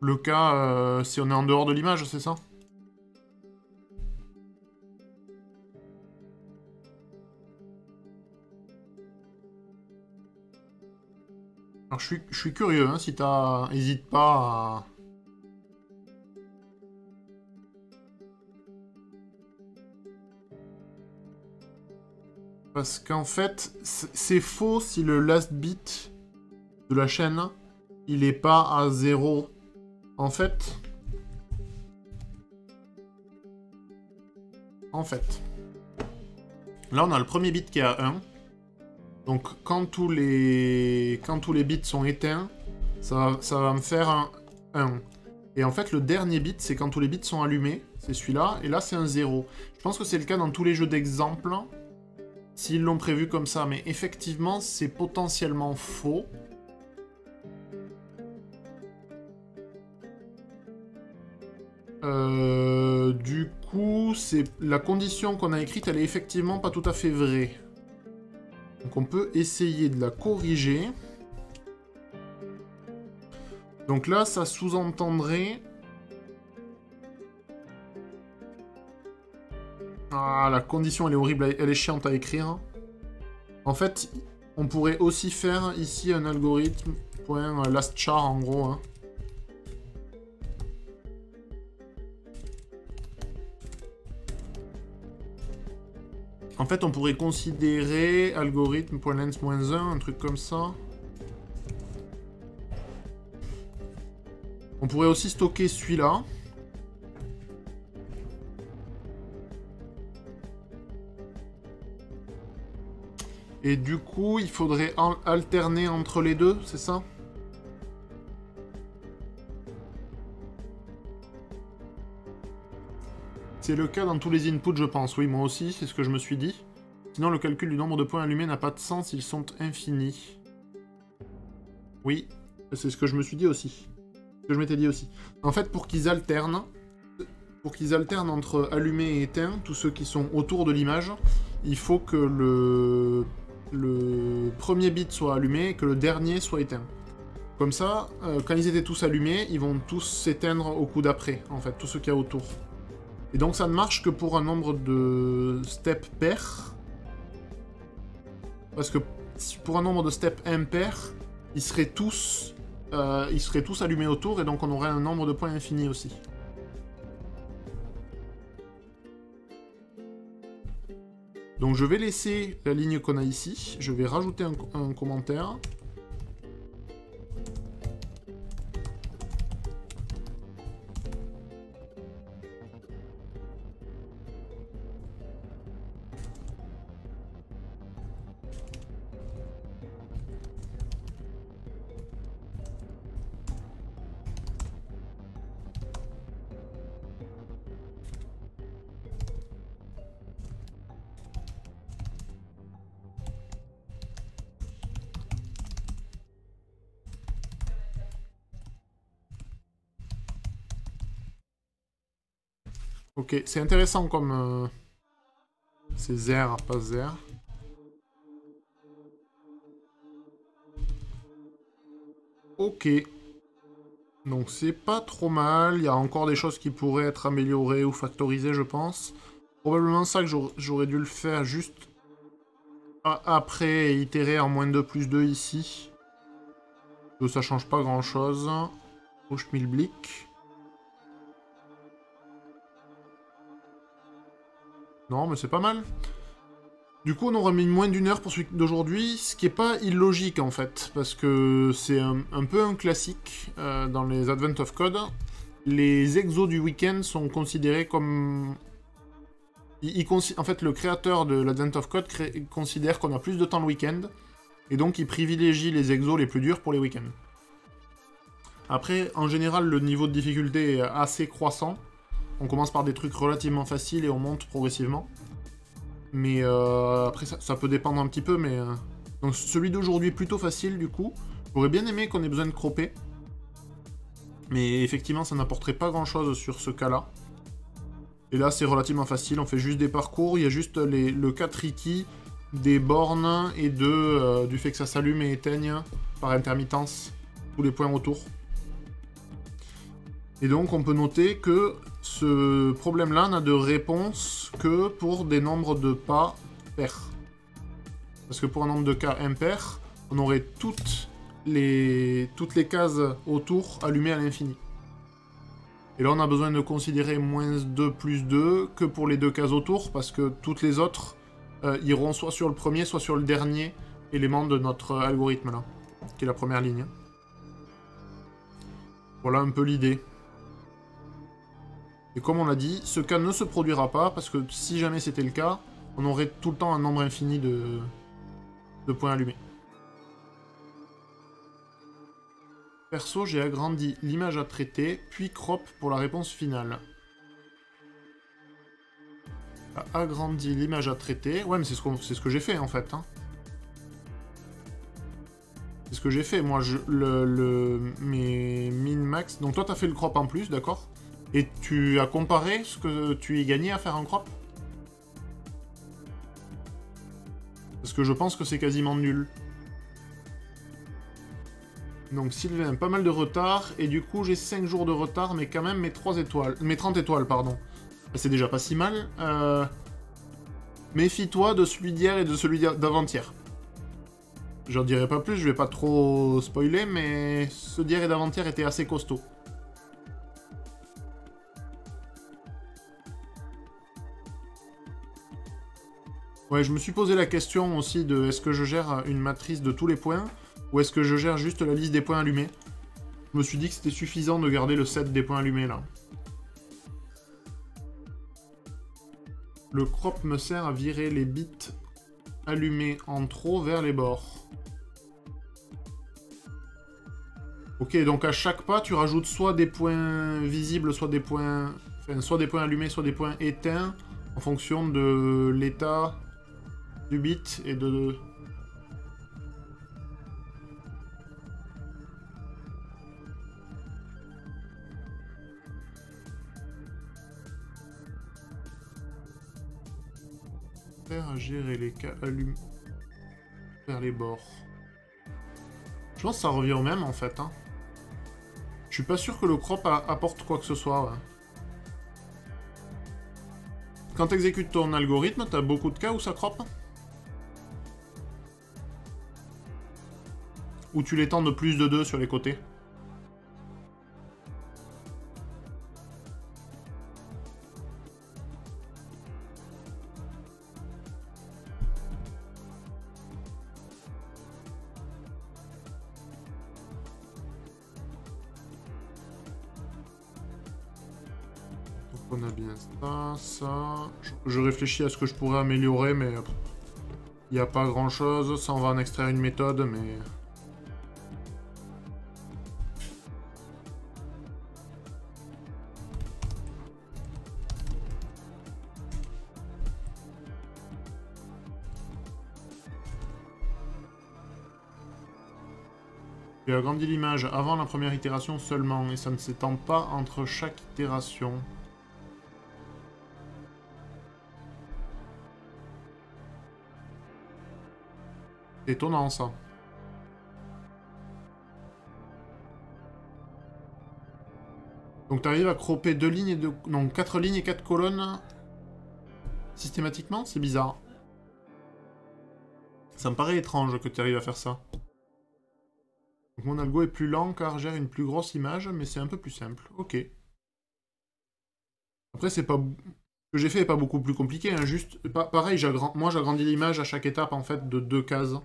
Le cas, si on est en dehors de l'image, c'est ça? Alors je suis curieux, hein, si t'as... Hésite pas à... Parce qu'en fait, c'est faux si le last bit de la chaîne, il est pas à 0. En fait... Là on a le premier bit qui est à 1. Donc quand tous les bits sont éteints, ça va me faire un 1. Et en fait, le dernier bit, c'est quand tous les bits sont allumés. C'est celui-là. Et là, c'est un 0. Je pense que c'est le cas dans tous les jeux d'exemple. S'ils l'ont prévu comme ça. Mais effectivement, c'est potentiellement faux. Du coup, la condition qu'on a écrite, elle est effectivement pas tout à fait vraie. Donc on peut essayer de la corriger. Donc là, ça sous-entendrait... Ah, la condition, elle est horrible, elle est chiante à écrire. En fait, on pourrait aussi faire ici un algorithme .lastchar en gros. Hein. En fait, on pourrait considérer algorithme.length-1, un truc comme ça. On pourrait aussi stocker celui-là. Et du coup, il faudrait alterner entre les deux, c'est ça? C'est le cas dans tous les inputs, je pense. Oui, moi aussi, c'est ce que je me suis dit. Sinon, le calcul du nombre de points allumés n'a pas de sens, ils sont infinis. Oui, c'est ce que je me suis dit aussi. Ce que je m'étais dit aussi. En fait, pour qu'ils alternent entre allumé et éteint, tous ceux qui sont autour de l'image, il faut que le premier bit soit allumé et que le dernier soit éteint. Comme ça, quand ils étaient tous allumés, ils vont tous s'éteindre au coup d'après, en fait, tout ce qu'il y a autour. Et donc ça ne marche que pour un nombre de steps pairs. Parce que pour un nombre de steps impair, ils seraient tous allumés autour, et donc on aurait un nombre de points infini aussi. Donc je vais laisser la ligne qu'on a ici, je vais rajouter un commentaire. Ok, c'est intéressant comme... c'est zer, pas zer. Ok. Donc c'est pas trop mal, il y a encore des choses qui pourraient être améliorées ou factorisées, je pense. Probablement ça que j'aurais dû le faire juste après et itérer en -2 + 2 ici. Ça change pas grand chose. Bushmilblick. Non, mais c'est pas mal. Du coup, on aura mis moins d'1 heure pour celui d'aujourd'hui, ce qui est pas illogique en fait, parce que c'est un peu un classique dans les Advent of Code. Les exos du week-end sont considérés comme... En fait, le créateur de l'Advent of Code considère qu'on a plus de temps le week-end, et donc il privilégie les exos les plus durs pour les week-ends. Après, en général, le niveau de difficulté est assez croissant. On commence par des trucs relativement faciles et on monte progressivement. Mais après, ça peut dépendre un petit peu, mais... Donc celui d'aujourd'hui est plutôt facile, du coup. J'aurais bien aimé qu'on ait besoin de cropper. Mais effectivement, ça n'apporterait pas grand-chose sur ce cas-là. Et là, c'est relativement facile. On fait juste des parcours. Il y a juste le cas tricky des bornes et du fait que ça s'allume et éteigne par intermittence tous les points autour. Et donc, on peut noter que ce problème-là n'a de réponse que pour des nombres de pas pairs. Parce que pour un nombre de cas impair, on aurait toutes les cases autour allumées à l'infini. Et là, on a besoin de considérer -2 + 2 que pour les deux cases autour, parce que toutes les autres iront soit sur le premier, soit sur le dernier élément de notre algorithme là, qui est la première ligne. Voilà un peu l'idée. Et comme on l'a dit, ce cas ne se produira pas, parce que si jamais c'était le cas, on aurait tout le temps un nombre infini de points allumés. Perso, j'ai agrandi l'image à traiter, puis crop pour la réponse finale. Agrandi l'image à traiter. Ouais, mais c'est ce que j'ai fait, en fait. Hein. C'est ce que j'ai fait. Moi, mes min-max... Donc toi, t'as fait le crop en plus, d'accord? Et tu as comparé ce que tu y gagnais à faire un crop? Parce que je pense que c'est quasiment nul. Donc Sylvain, pas mal de retard, et du coup j'ai 5 jours de retard, mais quand même mes 3 étoiles, mes 30 étoiles, pardon. C'est déjà pas si mal. Méfie-toi de celui d'hier et de celui d'avant-hier. J'en dirai pas plus, je vais pas trop spoiler, mais ceux d'hier et d'avant-hier étaient assez costauds. Ouais, je me suis posé la question aussi de est-ce que je gère une matrice de tous les points ou est-ce que je gère juste la liste des points allumés. Je me suis dit que c'était suffisant de garder le set des points allumés là. Le crop me sert à virer les bits allumés en trop vers les bords. Ok, donc à chaque pas, tu rajoutes soit des points visibles, soit des points... Enfin, soit des points allumés, soit des points éteints, en fonction de l'état du bit et de... à gérer les cas allumés vers les bords. Je pense que ça revient au même en fait. Hein. Je suis pas sûr que le crop apporte quoi que ce soit. Ouais. Quand tu exécutes ton algorithme, t'as beaucoup de cas où ça crop. Ou tu l'étends de plus de 2 sur les côtés. On a bien ça. Je réfléchis à ce que je pourrais améliorer, mais il n'y a pas grand chose. Ça, on va en extraire une méthode, mais... J'ai agrandi l'image avant la première itération seulement, et ça ne s'étend pas entre chaque itération. C'est étonnant, ça. Donc t'arrives à cropper 2 lignes et 2... Non, 4 lignes et 4 colonnes systématiquement? C'est bizarre. Ça me paraît étrange que tu arrives à faire ça. Donc mon algo est plus lent car gère une plus grosse image, mais c'est un peu plus simple. Ok. Après, c'est pas... Ce que j'ai fait n'est pas beaucoup plus compliqué, hein. Juste... Pareil, moi j'agrandis l'image à chaque étape, en fait, de 2 cases.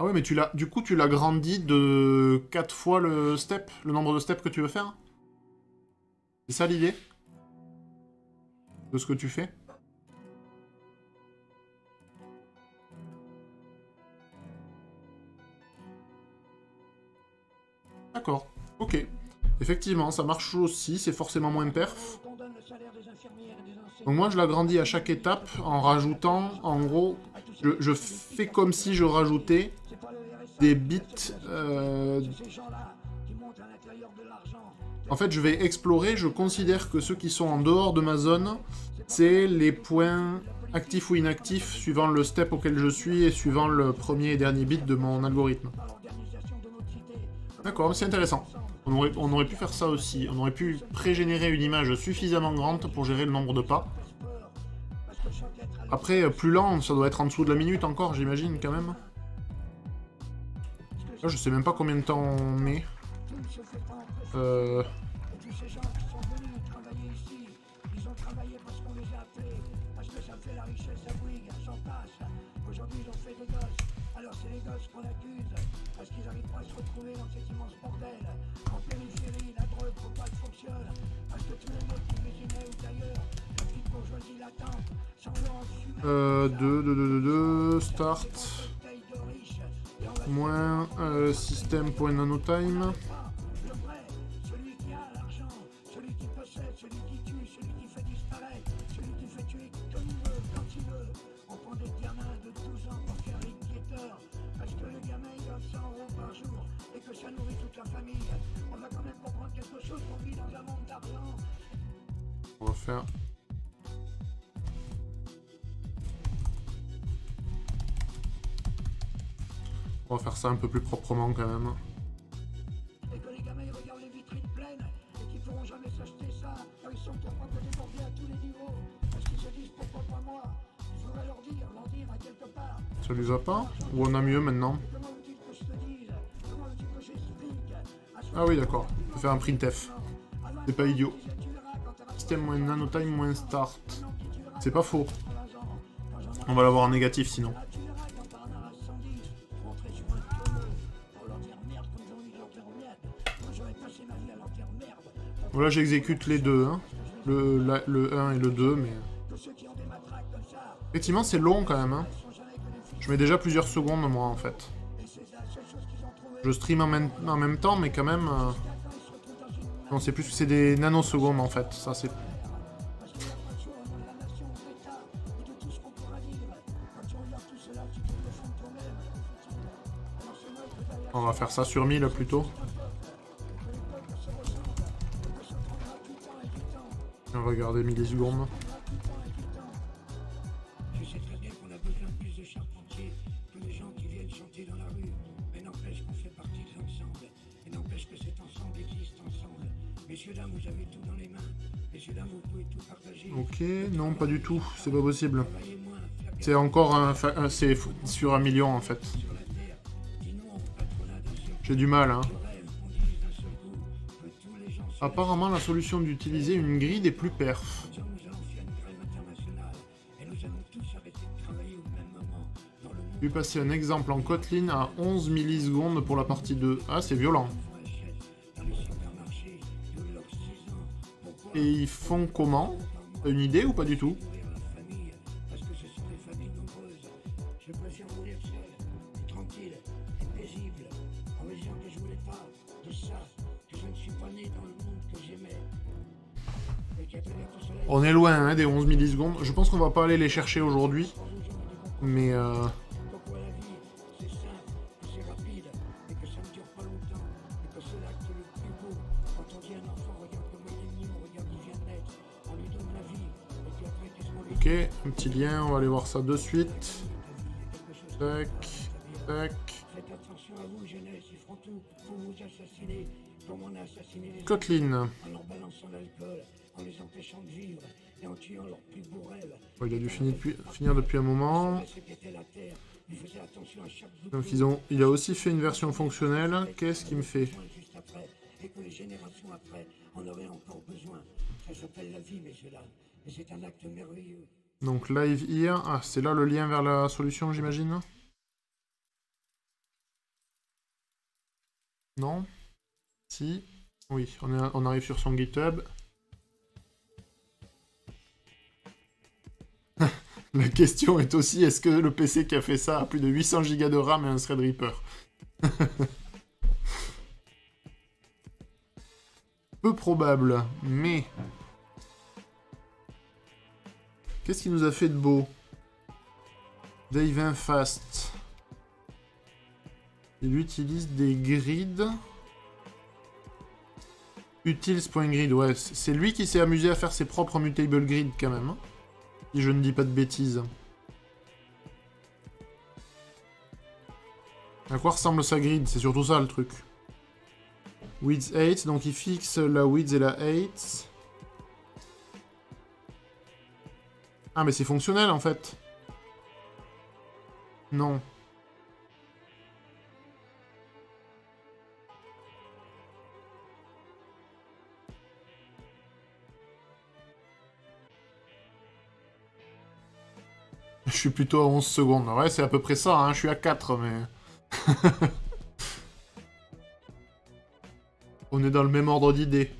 Ah ouais, mais du coup, tu l'agrandis de 4 fois le step, le nombre de steps que tu veux faire? C'est ça l'idée? De ce que tu fais? D'accord, ok. Effectivement, ça marche aussi, c'est forcément moins perf. Donc moi, je l'agrandis à chaque étape en rajoutant, en gros, je fais comme si je rajoutais des bits... En fait, je vais explorer, je considère que ceux qui sont en dehors de ma zone, c'est les points actifs ou inactifs, suivant le step auquel je suis et suivant le premier et dernier bit de mon algorithme. D'accord, c'est intéressant. On aurait pu faire ça aussi. On aurait pu pré-générer une image suffisamment grande pour gérer le nombre de pas. Après, plus lent, ça doit être en dessous de la minute encore, j'imagine, quand même. Là, je sais même pas combien de temps on met. Start. Moins système.nanotime. Celui qui a l'argent, celui qui possède, celui qui tue, celui qui fait disparaître, celui qui fait tuer comme il veut, quand il veut. On prend des gamins de 12 ans pour faire les guetteurs, parce que le gamin il gagne 100 € par jour et que ça nourrit toute la famille. On va quand même comprendre quelque chose, qu'on vit dans un monde d'argent. On va faire... On va faire ça un peu plus proprement quand même. Et que les gamins ils regardent les vitrines pleines et qu'ils pourront jamais s'acheter ça quand ils sont capables de déborder à tous les niveaux. Parce qu'ils se disent pourquoi pas moi. Il faudrait leur dire à quelque part. Ça les a pas? Ou on a mieux maintenant? Comment veux-tu que je te dise? Comment veux-tu que j'explique? Ah oui d'accord, on peut faire un printf. C'est pas idiot. Système-nanotime-start. C'est pas faux. On va l'avoir en négatif sinon. Voilà, j'exécute les deux, hein. Le 1 et le 2, mais... Effectivement, c'est long quand même, hein. Je mets déjà plusieurs secondes, moi, en fait. Je stream en même temps, mais quand même... Non, c'est plus... C'est des nanosecondes, en fait. Ça, c'est... On va faire ça sur 1000, plutôt. On va regarder millisecondes. Je sais très bien qu'on a besoin de plus de charpentiers que de gens qui viennent chanter dans la rue. Mais n'empêche qu'on fait partie de l'ensemble. Et n'empêche que cet ensemble existe ensemble. Messieurs, dames, vous avez tout dans les mains. Messieurs, dames, vous pouvez tout partager. Ok, non, pas du tout. C'est pas possible. C'est encore un... C'est sur 1 million, en fait. J'ai du mal, hein. Apparemment, la solution d'utiliser une grille est plus perf. Je vais passer un exemple en Kotlin à 11 millisecondes pour la partie 2. Ah, c'est violent. Et ils font comment? T'as une idée ou pas du tout? On est loin hein, des 11 millisecondes. Je pense qu'on va pas aller les chercher aujourd'hui. Mais ok, un petit lien, on va aller voir ça de suite. Tac, tac. Kotlin. Oh, il a dû finir depuis un moment. Donc il a aussi fait une version fonctionnelle. Qu'est-ce qu'il me fait? Donc live here. Ah, c'est là le lien vers la solution, j'imagine? Non? Si? Oui, on arrive sur son GitHub. La question est aussi, est-ce que le PC qui a fait ça a plus de 800 Go de RAM et un Threadripper? Peu probable, mais... Qu'est-ce qu'il nous a fait de beau? Dave Fast. Il utilise des grids. Utils.grid, ouais. C'est lui qui s'est amusé à faire ses propres mutable grids quand même. Hein, si je ne dis pas de bêtises. À quoi ressemble sa grid? C'est surtout ça le truc. Width 8, donc il fixe la width et la 8. Ah mais c'est fonctionnel en fait. Non. Je suis plutôt à 11 secondes. Ouais, c'est à peu près ça, hein. Je suis à 4, mais... On est dans le même ordre d'idées.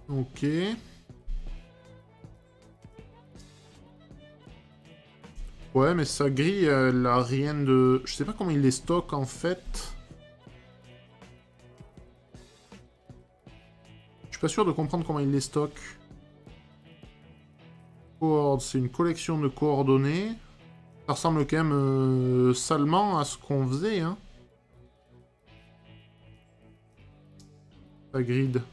Ok. Ouais, mais sa grille, elle a rien de... Je sais pas comment il les stocke, en fait. Je suis pas sûr de comprendre comment il les stocke. Coord, c'est une collection de coordonnées. Ça ressemble quand même salement à ce qu'on faisait, hein. La grid.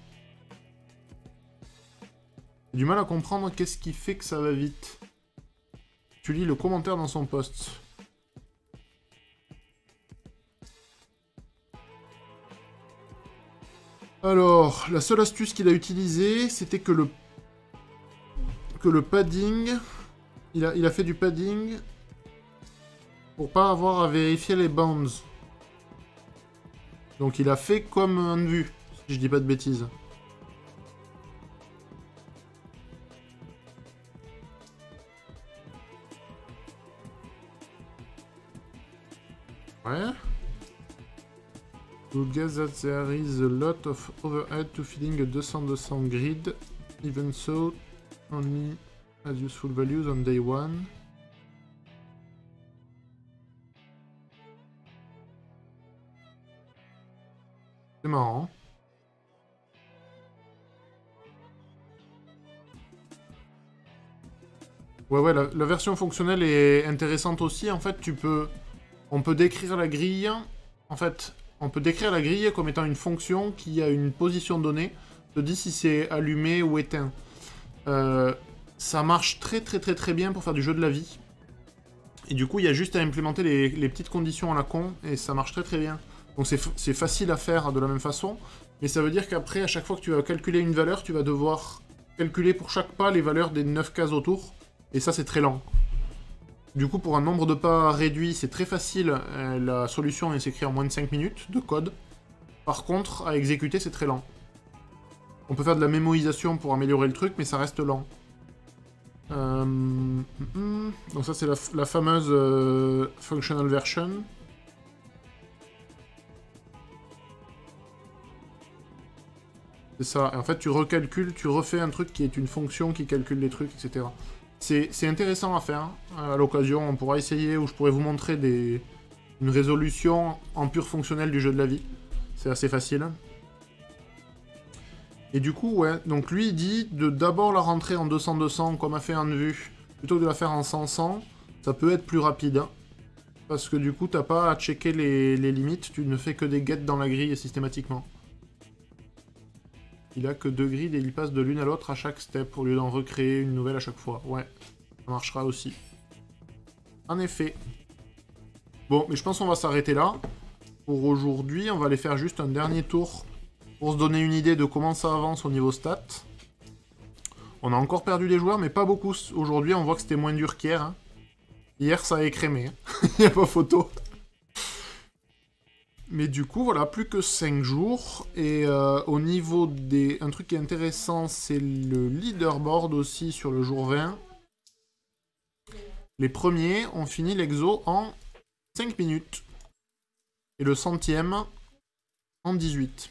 J'ai du mal à comprendre qu'est-ce qui fait que ça va vite. Tu lis le commentaire dans son post. Alors, la seule astuce qu'il a utilisée, c'était que le padding... Il a fait du padding pour pas avoir à vérifier les bounds. Donc il a fait comme un vue, si je dis pas de bêtises. Ouais. You guess that there is a lot of overhead to feeding a 200-200 grid. Even so, only has useful values on day one. C'est marrant. Ouais, la version fonctionnelle est intéressante aussi. En fait, on peut décrire la grille. En fait, on peut décrire la grille comme étant une fonction qui a une position donnée, te dit si c'est allumé ou éteint. Ça marche très bien pour faire du jeu de la vie. Et du coup, il y a juste à implémenter les petites conditions à la con, et ça marche très bien. Donc c'est facile à faire de la même façon, mais ça veut dire qu'après, à chaque fois que tu vas calculer une valeur, tu vas devoir calculer pour chaque pas les valeurs des 9 cases autour, et ça c'est très lent. Du coup, pour un nombre de pas réduit, c'est très facile, la solution elle s'écrit en moins de 5 minutes de code. Par contre, à exécuter, c'est très lent. On peut faire de la mémorisation pour améliorer le truc, mais ça reste lent. Donc ça c'est la fameuse functional version. C'est ça, et en fait tu recalcules, tu refais un truc qui est une fonction qui calcule les trucs, etc. C'est intéressant à faire, à l'occasion on pourra essayer, ou je pourrais vous montrer une résolution en pur fonctionnel du jeu de la vie. C'est assez facile. Et du coup, ouais, donc lui il dit de d'abord la rentrer en 200-200 comme a fait en vue, plutôt que de la faire en 100-100, ça peut être plus rapide. Hein, parce que du coup, t'as pas à checker les limites, tu ne fais que des gets dans la grille systématiquement. Il a que 2 grids et il passe de l'une à l'autre à chaque step, au lieu d'en recréer une nouvelle à chaque fois. Ouais, ça marchera aussi. En effet. Bon, mais je pense qu'on va s'arrêter là. Pour aujourd'hui, on va aller faire juste un dernier tour pour se donner une idée de comment ça avance au niveau stats. On a encore perdu des joueurs, mais pas beaucoup. Aujourd'hui, on voit que c'était moins dur qu'hier. Hein. Hier, ça a écrémé. Il n'y a pas photo. Mais du coup, voilà, plus que 5 jours. Et au niveau des... Un truc qui est intéressant, c'est le leaderboard aussi sur le jour 20. Les premiers ont fini l'exo en 5 minutes. Et le centième en 18.